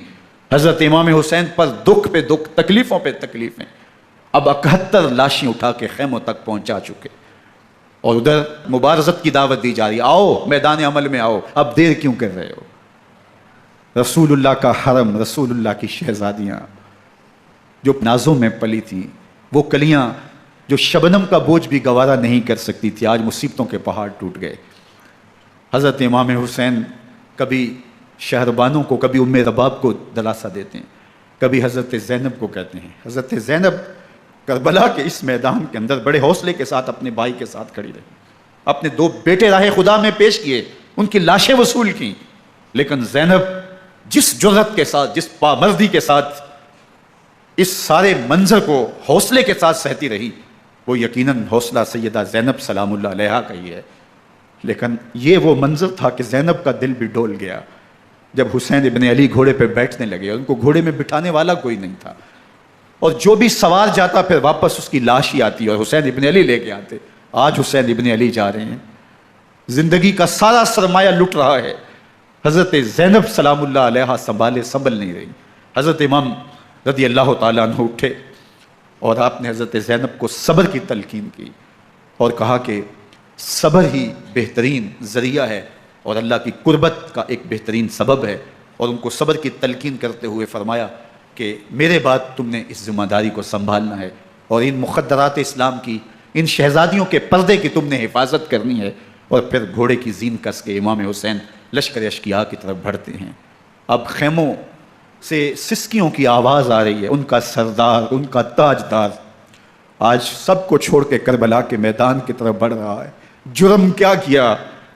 حضرت امام حسین پر دکھ پہ دکھ، تکلیفوں پہ تکلیفیں، اب 71 لاشیں اٹھا کے خیموں تک پہنچا چکے، اور ادھر مبارزت کی دعوت دی جا رہی، آؤ میدان عمل میں آؤ، اب دیر کیوں کر رہے ہو۔ رسول اللہ کا حرم، رسول اللہ کی شہزادیاں جو نازوں میں پلی تھیں، وہ کلیاں جو شبنم کا بوجھ بھی گوارا نہیں کر سکتی تھی، آج مصیبتوں کے پہاڑ ٹوٹ گئے۔ حضرت امام حسین کبھی شہربانوں کو، کبھی ام رباب کو دلاسا دیتے ہیں، کبھی حضرت زینب کو کہتے ہیں۔ حضرت زینب کربلا کے اس میدان کے اندر بڑے حوصلے کے ساتھ اپنے بھائی کے ساتھ کھڑی رہی، اپنے 2 بیٹے راہ خدا میں پیش کیے، ان کی لاشیں وصول کیں، لیکن زینب جس جرأت کے ساتھ، جس پامردی کے ساتھ اس سارے منظر کو حوصلے کے ساتھ سہتی رہی، وہ یقیناً حوصلہ سیدہ زینب سلام اللہ علیہا کا ہی ہے۔ لیکن یہ وہ منظر تھا کہ زینب کا دل بھی ڈول گیا جب حسین ابن علی گھوڑے پہ بیٹھنے لگے، ان کو گھوڑے میں بٹھانے والا کوئی نہیں تھا، اور جو بھی سوار جاتا پھر واپس اس کی لاش ہی آتی اور حسین ابن علی لے کے آتے۔ آج حسین ابن علی جا رہے ہیں، زندگی کا سارا سرمایہ لٹ رہا ہے، حضرت زینب سلام اللہ علیہا سنبھل نہیں رہی۔ حضرت امام رضی اللہ تعالیٰ عنہ اٹھے اور آپ نے حضرت زینب کو صبر کی تلقین کی اور کہا کہ صبر ہی بہترین ذریعہ ہے اور اللہ کی قربت کا ایک بہترین سبب ہے، اور ان کو صبر کی تلقین کرتے ہوئے فرمایا کہ میرے بعد تم نے اس ذمہ داری کو سنبھالنا ہے، اور ان مخدرات اسلام کی، ان شہزادیوں کے پردے کی تم نے حفاظت کرنی ہے۔ اور پھر گھوڑے کی زین کس کے امام حسین لشکر اشقیاء کی طرف بڑھتے ہیں۔ اب خیموں سے سسکیوں کی آواز آ رہی ہے، ان کا سردار، ان کا تاجدار آج سب کو چھوڑ کے کربلا کے میدان کی طرف بڑھ رہا ہے۔ جرم کیا کیا،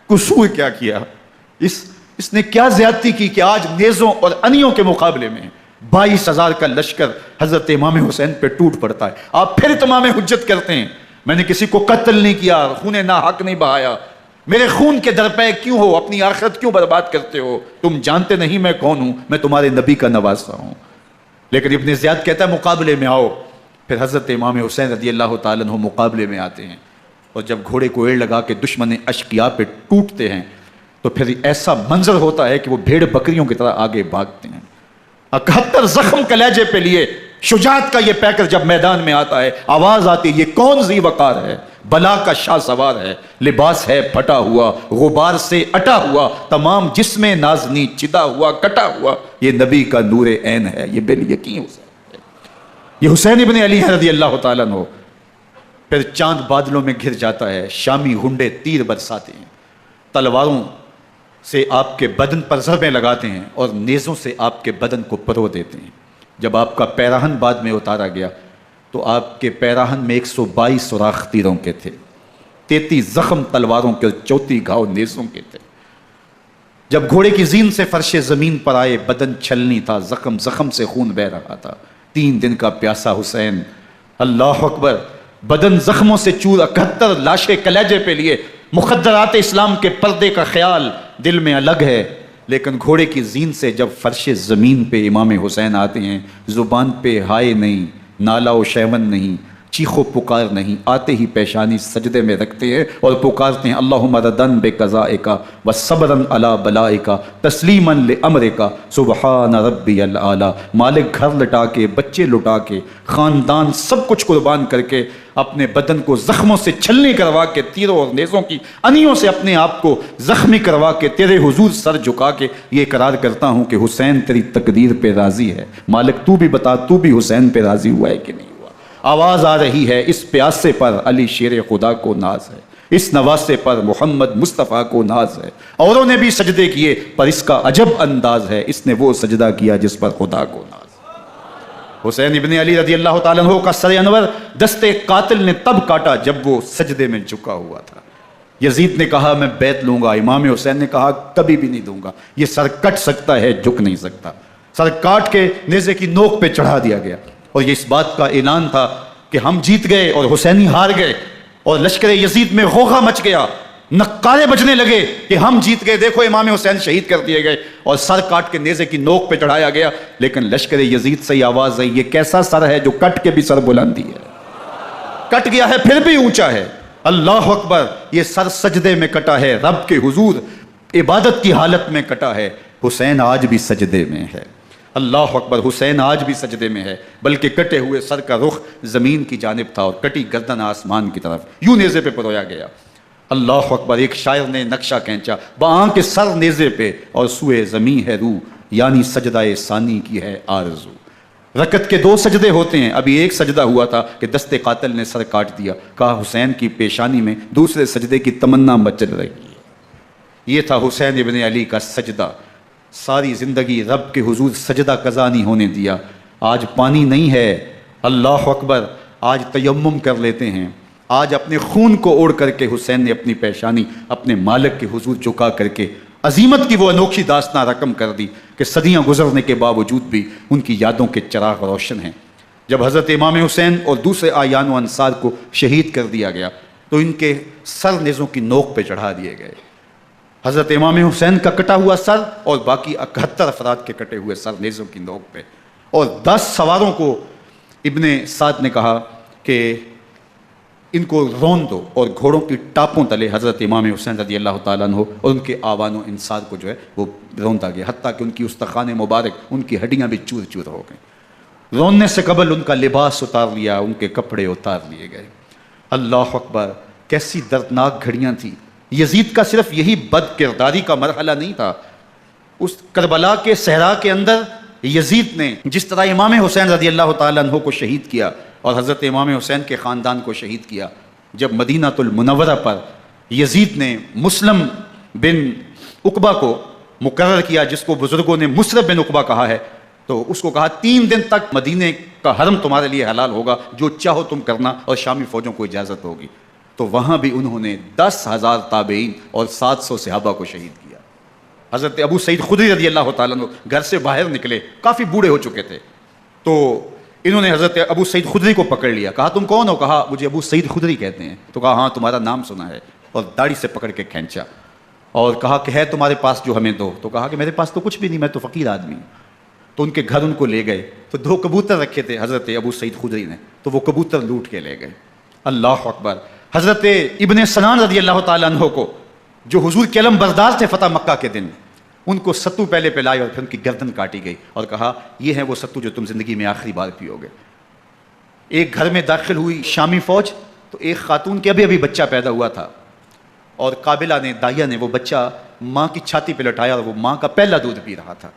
قصور کیا کیا، اس نے کیا زیادتی کی کہ آج نیزوں اور انیوں کے مقابلے میں 22,000 کا لشکر حضرت امام حسین پہ ٹوٹ پڑتا ہے۔ آپ پھر تمام حجت کرتے ہیں میں نے کسی کو قتل نہیں کیا، خون ناحق نہیں بہایا، میرے خون کے درپے کیوں ہو، اپنی آخرت کیوں برباد کرتے ہو، تم جانتے نہیں میں کون ہوں، میں تمہارے نبی کا نواسا ہوں۔ لیکن ابن زیاد کہتا ہے مقابلے میں آؤ۔ پھر حضرت امام حسین رضی اللہ تعالیٰ عنہ مقابلے میں آتے ہیں، اور جب گھوڑے کو ایڑ لگا کے دشمن اشقیاء پہ ٹوٹتے ہیں تو پھر ایسا منظر ہوتا ہے کہ وہ بھیڑ بکریوں کی طرح آگے بھاگتے ہیں۔ 71 زخم کلیجے پہ لیے شجاعت کا یہ پیکر جب میدان میں آتا ہے، آواز آتی ہے یہ کون ذی وقار ہے، بلا کا شاہ سوار ہے، لباس ہے پھٹا ہوا، غبار سے اٹا ہوا، تمام جسم نازنی چدا ہوا کٹا ہوا، یہ نبی کا نور عین ہے، یہ بال یقین حسین ہے، یہ حسین ابن علی ہے رضی اللہ تعالیٰ عنہ۔ پھر چاند بادلوں میں گھر جاتا ہے، شامی ہنڈے تیر برساتے ہیں، تلواروں سے آپ کے بدن پر ضربیں لگاتے ہیں اور نیزوں سے آپ کے بدن کو پرو دیتے ہیں۔ جب آپ کا پیراہن بعد میں اتارا گیا تو آپ کے پیراہن میں 122 سوراخ تیروں کے تھے، 33 زخم تلواروں کے، 34 گھاؤ نیزوں کے تھے۔ جب گھوڑے کی زین سے فرش زمین پر آئے، بدن چھلنی تھا، زخم زخم سے خون بہ رہا تھا، 3 دن کا پیاسا حسین، اللہ اکبر، بدن زخموں سے چور، 71 لاشیں کلیجے پہ لیے، مخدرات اسلام کے پردے کا خیال دل میں الگ ہے، لیکن گھوڑے کی زین سے جب فرش زمین پہ امام حسین آتے ہیں، زبان پہ ہائے نہیں، نالا و شیون نہیں، چیخ و پکار نہیں، آتے ہی پیشانی سجدے میں رکھتے ہیں اور پکارتے ہیں اللہم ردن بقضائک و صبرا علی بلائک تسلیما لامرک سبحان ربی الاعلی۔ مالک گھر لٹا کے، بچے لٹا کے، خاندان سب کچھ قربان کر کے، اپنے بدن کو زخموں سے چھلنی کروا کے، تیروں اور نیزوں کی انیوں سے اپنے آپ کو زخمی کروا کے، تیرے حضور سر جھکا کے یہ اقرار کرتا ہوں کہ حسین تیری تقدیر پہ راضی ہے، مالک تو بھی بتا تو بھی حسین پہ راضی ہوا ہے کہ نہیں ہوا۔ آواز آ رہی ہے اس پیاسے پر علی شیر خدا کو ناز ہے، اس نواسے پر محمد مصطفیٰ کو ناز ہے، اوروں نے بھی سجدے کیے پر اس کا عجب انداز ہے، اس نے وہ سجدہ کیا جس پر خدا کو ناز ہے۔ حسین ابن علی رضی اللہ تعالیٰ عنہ کا سر انور دستے قاتل نے تب کاٹا جب وہ سجدے میں جھکا ہوا تھا۔ یزید نے کہا میں بیعت لوں گا، امام حسین نے کہا کبھی بھی نہیں دوں گا، یہ سر کٹ سکتا ہے جھک نہیں سکتا۔ سر کاٹ کے نیزے کی نوک پہ چڑھا دیا گیا، اور یہ اس بات کا اعلان تھا کہ ہم جیت گئے اور حسینی ہار گئے، اور لشکر یزید میں غوغا مچ گیا، نقارے بجنے لگے کہ ہم جیت گئے، دیکھو امام حسین شہید کر دیے گئے، اور سر کاٹ کے نیزے کی نوک پہ چڑھایا گیا۔ لیکن لشکر یزید سے یہ آواز آئی یہ کیسا سر ہے جو کٹ کے بھی سر بلندی ہے، کٹ گیا ہے پھر بھی اونچا ہے۔ اللہ اکبر، یہ سر سجدے میں کٹا ہے، رب کے حضور عبادت کی حالت میں کٹا ہے۔ حسین آج بھی سجدے میں ہے، اللہ اکبر، حسین آج بھی سجدے میں ہے، بلکہ کٹے ہوئے سر کا رخ زمین کی جانب تھا اور کٹی گردن آسمان کی طرف، یوں نیزے پہ پرویا گیا۔ اللہ اکبر، ایک شاعر نے نقشہ کھینچا، باں کے سر نیزے پہ اور سوئے زمین ہے روح، یعنی سجدہ ثانی کی ہے آرزو۔ رکعت کے 2 سجدے ہوتے ہیں، ابھی ایک سجدہ ہوا تھا کہ دست قاتل نے سر کاٹ دیا، کہا حسین کی پیشانی میں دوسرے سجدے کی تمنا مچل رہی ہے۔ یہ تھا حسین ابن علی کا سجدہ، ساری زندگی رب کے حضور سجدہ قضا نہیں ہونے دیا۔ آج پانی نہیں ہے، اللہ اکبر، آج تیمم کر لیتے ہیں، آج اپنے خون کو اوڑھ کر کے حسین نے اپنی پیشانی اپنے مالک کے حضور جھکا کر کے عظیمت کی وہ انوکھی داستان رقم کر دی کہ صدیاں گزرنے کے باوجود بھی ان کی یادوں کے چراغ روشن ہیں۔ جب حضرت امام حسین اور دوسرے اعیان و انصار کو شہید کر دیا گیا تو ان کے سر نیزوں کی نوک پہ چڑھا دیے گئے۔ حضرت امام حسین کا کٹا ہوا سر اور باقی 71 افراد کے کٹے ہوئے سر نیزوں کی نوک پہ، اور 10 سواروں کو ابن سعد نے کہا کہ ان کو رون دو، اور گھوڑوں کی ٹاپوں تلے حضرت امام حسین رضی اللہ تعالیٰ عنہ اور ان کے آوان و انصار کو جو ہے وہ روندا گیا، حتیٰ کہ ان کی استخوان مبارک، ان کی ہڈیاں بھی چور چور ہو گئیں۔ روننے سے قبل ان کا لباس اتار لیا، ان کے کپڑے اتار لیے گئے۔ اللہ اکبر، کیسی دردناک گھڑیاں تھیں۔ یزید کا صرف یہی بد کرداری کا مرحلہ نہیں تھا، اس کربلا کے صحرا کے اندر یزید نے جس طرح امام حسین رضی اللہ تعالیٰ عنہ کو شہید کیا اور حضرت امام حسین کے خاندان کو شہید کیا، جب مدینہ المنورہ پر یزید نے مسلم بن عقبہ کو مقرر کیا، جس کو بزرگوں نے مصرب بن عقبہ کہا ہے، تو اس کو کہا 3 دن تک مدینے کا حرم تمہارے لیے حلال ہوگا، جو چاہو تم کرنا، اور شامی فوجوں کو اجازت ہوگی۔ تو وہاں بھی انہوں نے 10,000 تابعین اور 700 صحابہ کو شہید کیا۔ حضرت ابو سعید خدری رضی اللہ تعالیٰ عنہ گھر سے باہر نکلے، کافی بوڑھے ہو چکے تھے، تو انہوں نے حضرت ابو سعید خدری کو پکڑ لیا، کہا تم کون ہو؟ کہا مجھے ابو سعید خدری کہتے ہیں۔ تو کہا ہاں تمہارا نام سنا ہے، اور داڑھی سے پکڑ کے کھینچا اور کہا کہ ہے تمہارے پاس جو ہمیں دو؟ تو کہا کہ میرے پاس تو کچھ بھی نہیں، میں تو فقیر آدمی ہوں۔ تو ان کے گھر ان کو لے گئے، تو 2 کبوتر رکھے تھے حضرت ابو سعید خدری نے، تو وہ کبوتر لوٹ کے لے گئے۔ اللہ اکبر، حضرت ابن سنان رضی اللہ تعالیٰ عنہ کو جو حضور کے علم بردار تھے فتح مکہ کے دن، ان کو ستو پہلے پلائے اور پھر ان کی گردن کاٹی گئی، اور کہا یہ ہے وہ ستو جو تم زندگی میں آخری بار پیو گے۔ ایک گھر میں داخل ہوئی شامی فوج، تو ایک خاتون کے ابھی بچہ پیدا ہوا تھا، اور قابلہ نے، دائیا نے وہ بچہ ماں کی چھاتی پہ لٹایا، اور وہ ماں کا پہلا دودھ پی رہا تھا۔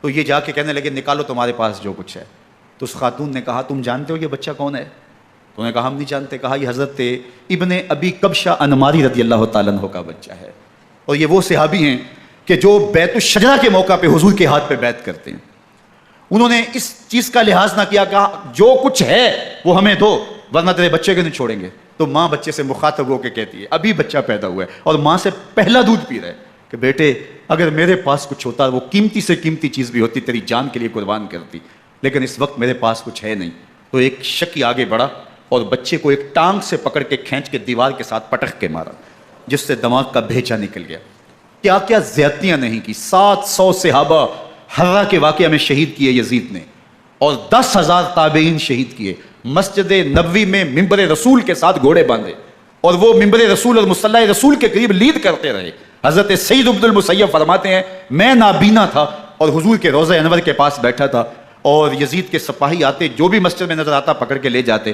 تو یہ جا کے کہنے لگے نکالو تمہارے پاس جو کچھ ہے۔ تو اس خاتون نے کہا تم جانتے ہو یہ بچہ کون ہے؟ تو انہوں نے کہا ہم نہیں جانتے۔ کہا یہ حضرت ابن ابی کبشہ انماری رضی اللہ تعالیٰ عنہ کا بچہ ہے، اور یہ وہ صحابی ہیں کہ جو بیت الشجرہ کے موقع پہ حضور کے ہاتھ پہ بیعت کرتے ہیں۔ انہوں نے اس چیز کا لحاظ نہ کیا، کہا جو کچھ ہے وہ ہمیں دو، ورنہ تیرے بچے کو نہیں چھوڑیں گے۔ تو ماں بچے سے مخاطب ہو کے کہتی ہے، ابھی بچہ پیدا ہوا ہے اور ماں سے پہلا دودھ پی رہا ہے، کہ بیٹے اگر میرے پاس کچھ ہوتا، وہ قیمتی سے قیمتی چیز بھی ہوتی، تیری جان کے لیے قربان کرتی، لیکن اس وقت میرے پاس کچھ ہے نہیں۔ تو ایک شکی آگے بڑھا اور بچے کو ایک ٹانگ سے پکڑ کے کھینچ کے دیوار کے ساتھ پٹک کے مارا، جس سے دماغ کا بھیجا نکل گیا۔ کیا کیا زیادتیاں نہیں کی۔ 700 صحابہ حرہ کے واقعہ میں شہید کیے یزید نے، اور 10,000 تابعین شہید کیے۔ مسجد نبوی میں ممبر رسول کے ساتھ گھوڑے باندھے، اور وہ ممبر رسول اور مصلی رسول کے قریب لیڈ کرتے رہے۔ حضرت سعید عبد المسیب فرماتے ہیں میں نابینا تھا اور حضور کے روضہ انور کے پاس بیٹھا تھا، اور یزید کے سپاہی آتے، جو بھی مسجد میں نظر آتا پکڑ کے لے جاتے،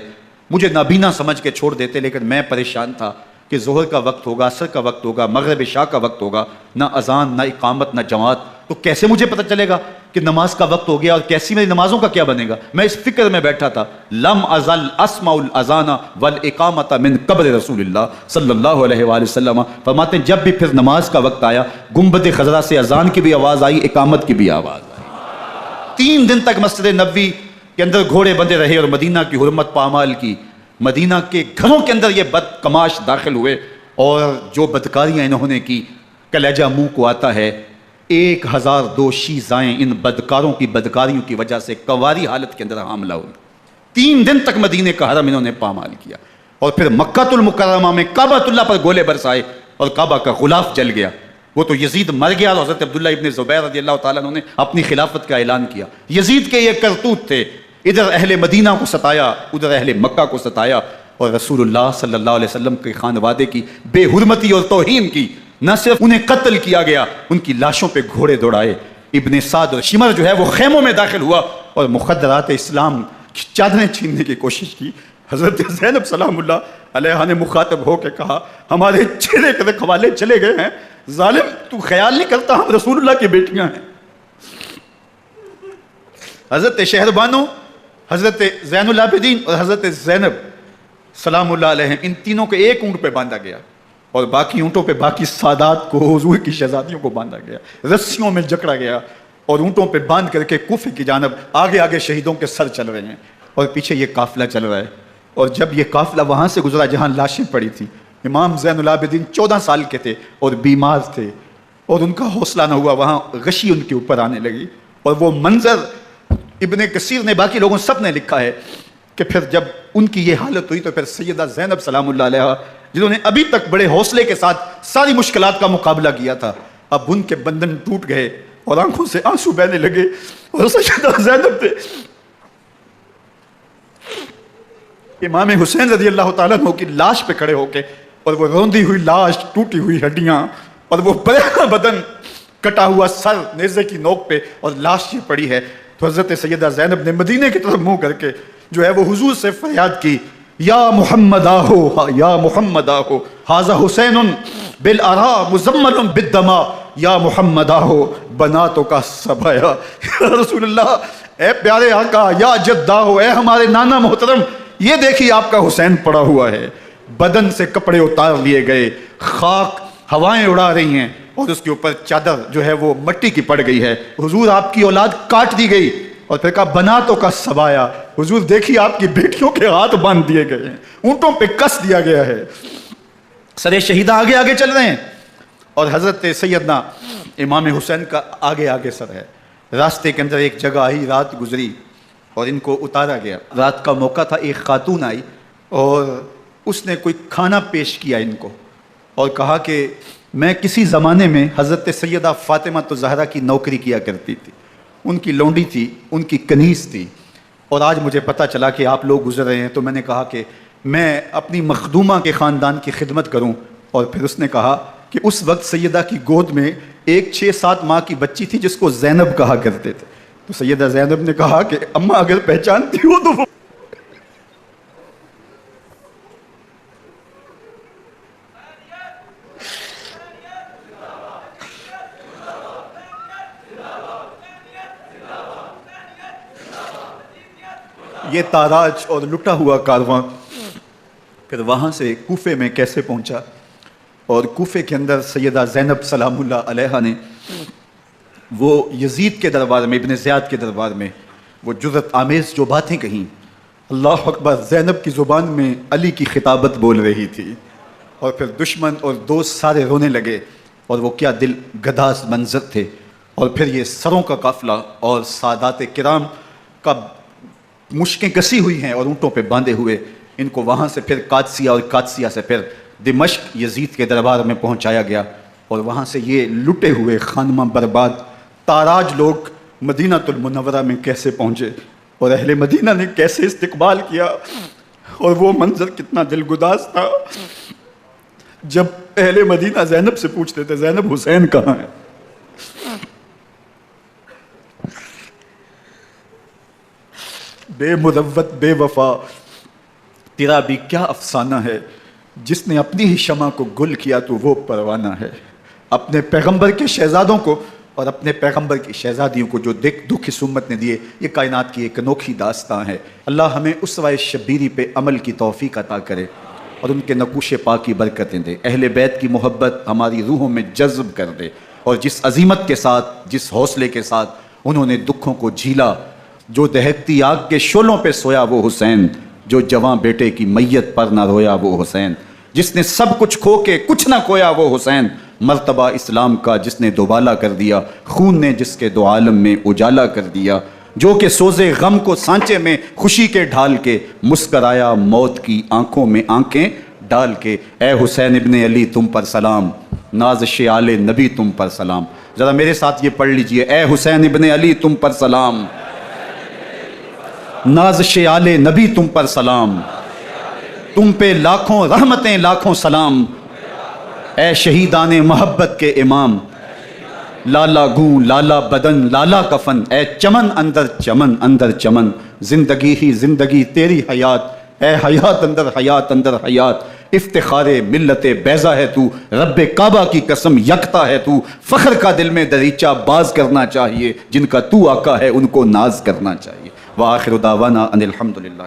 مجھے نابینا سمجھ کے چھوڑ دیتے، لیکن میں پریشان تھا کہ ظہر کا وقت ہوگا، عصر کا وقت ہوگا، مغرب عشاء کا وقت ہوگا، نہ اذان، نہ اقامت، نہ جماعت، تو کیسے مجھے پتہ چلے گا کہ نماز کا وقت ہو گیا، اور کیسی میری نمازوں کا کیا بنے گا؟ میں اس فکر میں بیٹھا تھا۔ لم ازل اسمع الاذان والاقامت من قبل رسول اللہ صلی اللہ علیہ وآلہ وسلم۔ فرماتے ہیں جب بھی پھر نماز کا وقت آیا، گنبد خضرا سے اذان کی بھی آواز آئی، اقامت کی بھی آواز آئی۔ 3 دن تک مسجد نبوی کے اندر گھوڑے بندے رہے اور مدینہ کی حرمت پامال کی، مدینہ کے گھروں کے اندر یہ بد کماش داخل ہوئے اور جو بدکاریاں انہوں نے کی کلیجہ منہ کو آتا ہے۔ 1002 شیزائیں ان بدکاروں کی بدکاریوں کی وجہ سے کواری حالت کے اندر حاملہ ہوئی۔ 3 دن تک مدینے کا حرم انہوں نے پامال کیا، اور پھر مکہ المکرمہ میں کعبۃ اللہ پر گولے برسائے اور کعبہ کا غلاف جل گیا۔ وہ تو یزید مر گیا اور حضرت عبداللہ ابن زبیر رضی اللہ تعالیٰ عنہ نے اپنی خلافت کا اعلان کیا۔ یزید کے یہ کرتوت تھے، ادھر اہل مدینہ کو ستایا، ادھر اہل مکہ کو ستایا، اور رسول اللہ صلی اللہ علیہ وسلم کے خانوادے کی بے حرمتی اور توہین کی۔ نہ صرف انہیں قتل کیا گیا، ان کی لاشوں پہ گھوڑے دوڑائے۔ ابن سعد اور شمر جو ہے وہ خیموں میں داخل ہوا اور مخدرات اسلام کی چادریں چھیننے کی کوشش کی۔ حضرت زینب سلام اللہ علیہ نے مخاطب ہو کے کہا، ہمارے چہرے کے رکھوالے چلے گئے ہیں، ظالم تو خیال نہیں کرتا ہم رسول اللہ کی بیٹیاں ہیں۔ حضرت شہربانو، حضرت زین العابدین اور حضرت زینب سلام اللہ علیہ، ان تینوں کو ایک اونٹ پہ باندھا گیا اور باقی اونٹوں پہ باقی سادات کو، حضور کی شہزادیوں کو باندھا گیا، رسیوں میں جکڑا گیا اور اونٹوں پہ باندھ کر کے کوفے کی جانب آگے آگے شہیدوں کے سر چل رہے ہیں اور پیچھے یہ قافلہ چل رہا ہے۔ اور جب یہ قافلہ وہاں سے گزرا جہاں لاشیں پڑی تھیں، امام زین العابدین 14 سال کے تھے اور بیمار تھے اور ان کا حوصلہ نہ ہوا، وہاں غشی ان کے اوپر آنے لگی، اور وہ منظر ابن کثیر نے، باقی لوگوں سب نے لکھا ہے کہ پھر جب ان کی یہ حالت ہوئی تو پھر سیدہ زینب سلام اللہ علیہ، جنہوں نے ابھی تک بڑے حوصلے کے ساتھ ساری مشکلات کا مقابلہ کیا تھا، اب ان کے بندن ٹوٹ گئے اور آنکھوں سے آنسو بہنے لگے، اور سیدہ زینب پہ امام حسین رضی اللہ تعالیٰ عنہ کی لاش پہ کھڑے ہو کے، اور وہ روندی ہوئی لاش، ٹوٹی ہوئی ہڈیاں اور وہ بریدہ بدن، کٹا ہوا سر نیزے کی نوک پہ اور لاش یہ پڑی ہے، تو حضرت سیدہ زینب نے مدینے کی طرف منہ کر کے جو ہے وہ حضور سے فریاد کی، یا محمد آہو، یا محمد آہو، ھذا حسین بالعرا مزمل بالدماء، یا محمد آہو بناتوں کا سبایا۔ یا رسول اللہ، اے پیارے آقا، یا جد آہو، اے ہمارے نانا محترم، یہ دیکھیے آپ کا حسین پڑا ہوا ہے، بدن سے کپڑے اتار لیے گئے، خاک ہوائیں اڑا رہی ہیں اور اس کے اوپر چادر جو ہے وہ مٹی کی پڑ گئی ہے، حضور آپ کی اولاد کاٹ دی گئی، اور پھر کہا بناتوں کا سبایا، حضور دیکھیے آپ کی بیٹیوں کے ہاتھ باندھ دیے گئے ہیں، اونٹوں پہ کس دیا گیا ہے، سر شہیدہ آگے آگے چل رہے ہیں، اور حضرت سیدنا امام حسین کا آگے آگے سر ہے۔ راستے کے اندر ایک جگہ آئی، رات گزری اور ان کو اتارا گیا، رات کا موقع تھا، ایک خاتون آئی اور اس نے کوئی کھانا پیش کیا ان کو اور کہا کہ میں کسی زمانے میں حضرت سیدہ فاطمہ الزہرا کی نوکری کیا کرتی تھی، ان کی لونڈی تھی، ان کی کنیز تھی، اور آج مجھے پتہ چلا کہ آپ لوگ گزر رہے ہیں، تو میں نے کہا کہ میں اپنی مخدومہ کے خاندان کی خدمت کروں۔ اور پھر اس نے کہا کہ اس وقت سیدہ کی گود میں ایک 6-7 ماہ کی بچی تھی جس کو زینب کہا کرتے تھے، تو سیدہ زینب نے کہا کہ اماں اگر پہچانتی ہو تو یہ تاراج اور لٹا ہوا کارواں پھر وہاں سے کوفے میں کیسے پہنچا، اور کوفے کے اندر سیدہ زینب سلام اللہ علیہ نے وہ یزید کے دربار میں، ابن زیاد کے دربار میں وہ جرأت آمیز جو باتیں کہیں، اللہ اکبر، زینب کی زبان میں علی کی خطابت بول رہی تھی، اور پھر دشمن اور دوست سارے رونے لگے، اور وہ کیا دل گداز منظر تھے، اور پھر یہ سروں کا قافلہ اور سادات کرام کا مشکیں کسی ہوئی ہیں اور اونٹوں پہ باندھے ہوئے، ان کو وہاں سے پھر قادسیہ اور قادسیہ سے پھر دمشق یزید کے دربار میں پہنچایا گیا، اور وہاں سے یہ لٹے ہوئے خانمہ برباد تاراج لوگ مدینہ المنورہ میں کیسے پہنچے، اور اہل مدینہ نے کیسے استقبال کیا، اور وہ منظر کتنا دلگداز تھا جب اہل مدینہ زینب سے پوچھتے تھے زینب حسین کہاں ہے۔ بے مروت بے وفا تیرا بھی کیا افسانہ ہے، جس نے اپنی ہی شمع کو گل کیا تو وہ پروانہ ہے۔ اپنے پیغمبر کے شہزادوں کو اور اپنے پیغمبر کی شہزادیوں کو جو دکھ اس امت نے دیے، یہ کائنات کی ایک انوکھی داستان ہے۔ اللہ ہمیں اسوہ شبیری پہ عمل کی توفیق عطا کرے اور ان کے نقوش پاک کی برکتیں دے، اہل بیت کی محبت ہماری روحوں میں جذب کر دے، اور جس عظیمت کے ساتھ، جس حوصلے کے ساتھ انہوں نے دکھوں کو جھیلا جو دہکتی آگ کے شعلوں پہ سویا وہ حسین، جو جواں بیٹے کی میت پر نہ رویا وہ حسین، جس نے سب کچھ کھو کے کچھ نہ کھویا وہ حسین، مرتبہ اسلام کا جس نے دوبالا کر دیا، خون نے جس کے دو عالم میں اجالا کر دیا، جو کہ سوزے غم کو سانچے میں خوشی کے ڈھال کے، مسکرایا موت کی آنکھوں میں آنکھیں ڈال کے۔ اے حسین ابن علی تم پر سلام، نازش آل نبی تم پر سلام۔ ذرا میرے ساتھ یہ پڑھ لیجئے، اے حسین ابن علی تم پر سلام، نازش آل نبی تم پر سلام، تم پہ لاکھوں رحمتیں لاکھوں سلام، اے شہیدان محبت کے امام، لالا گوں لالا بدن لالا کفن، اے چمن اندر چمن، زندگی ہی زندگی تیری حیات، اے حیات اندر حیات، افتخار ملت بیضا ہے تو، رب کعبہ کی قسم یکتا ہے تو، فخر کا دل میں دریچہ باز کرنا چاہیے، جن کا تو آقا ہے ان کو ناز کرنا چاہیے۔ وآخر دعوانا ان الحمدللہ۔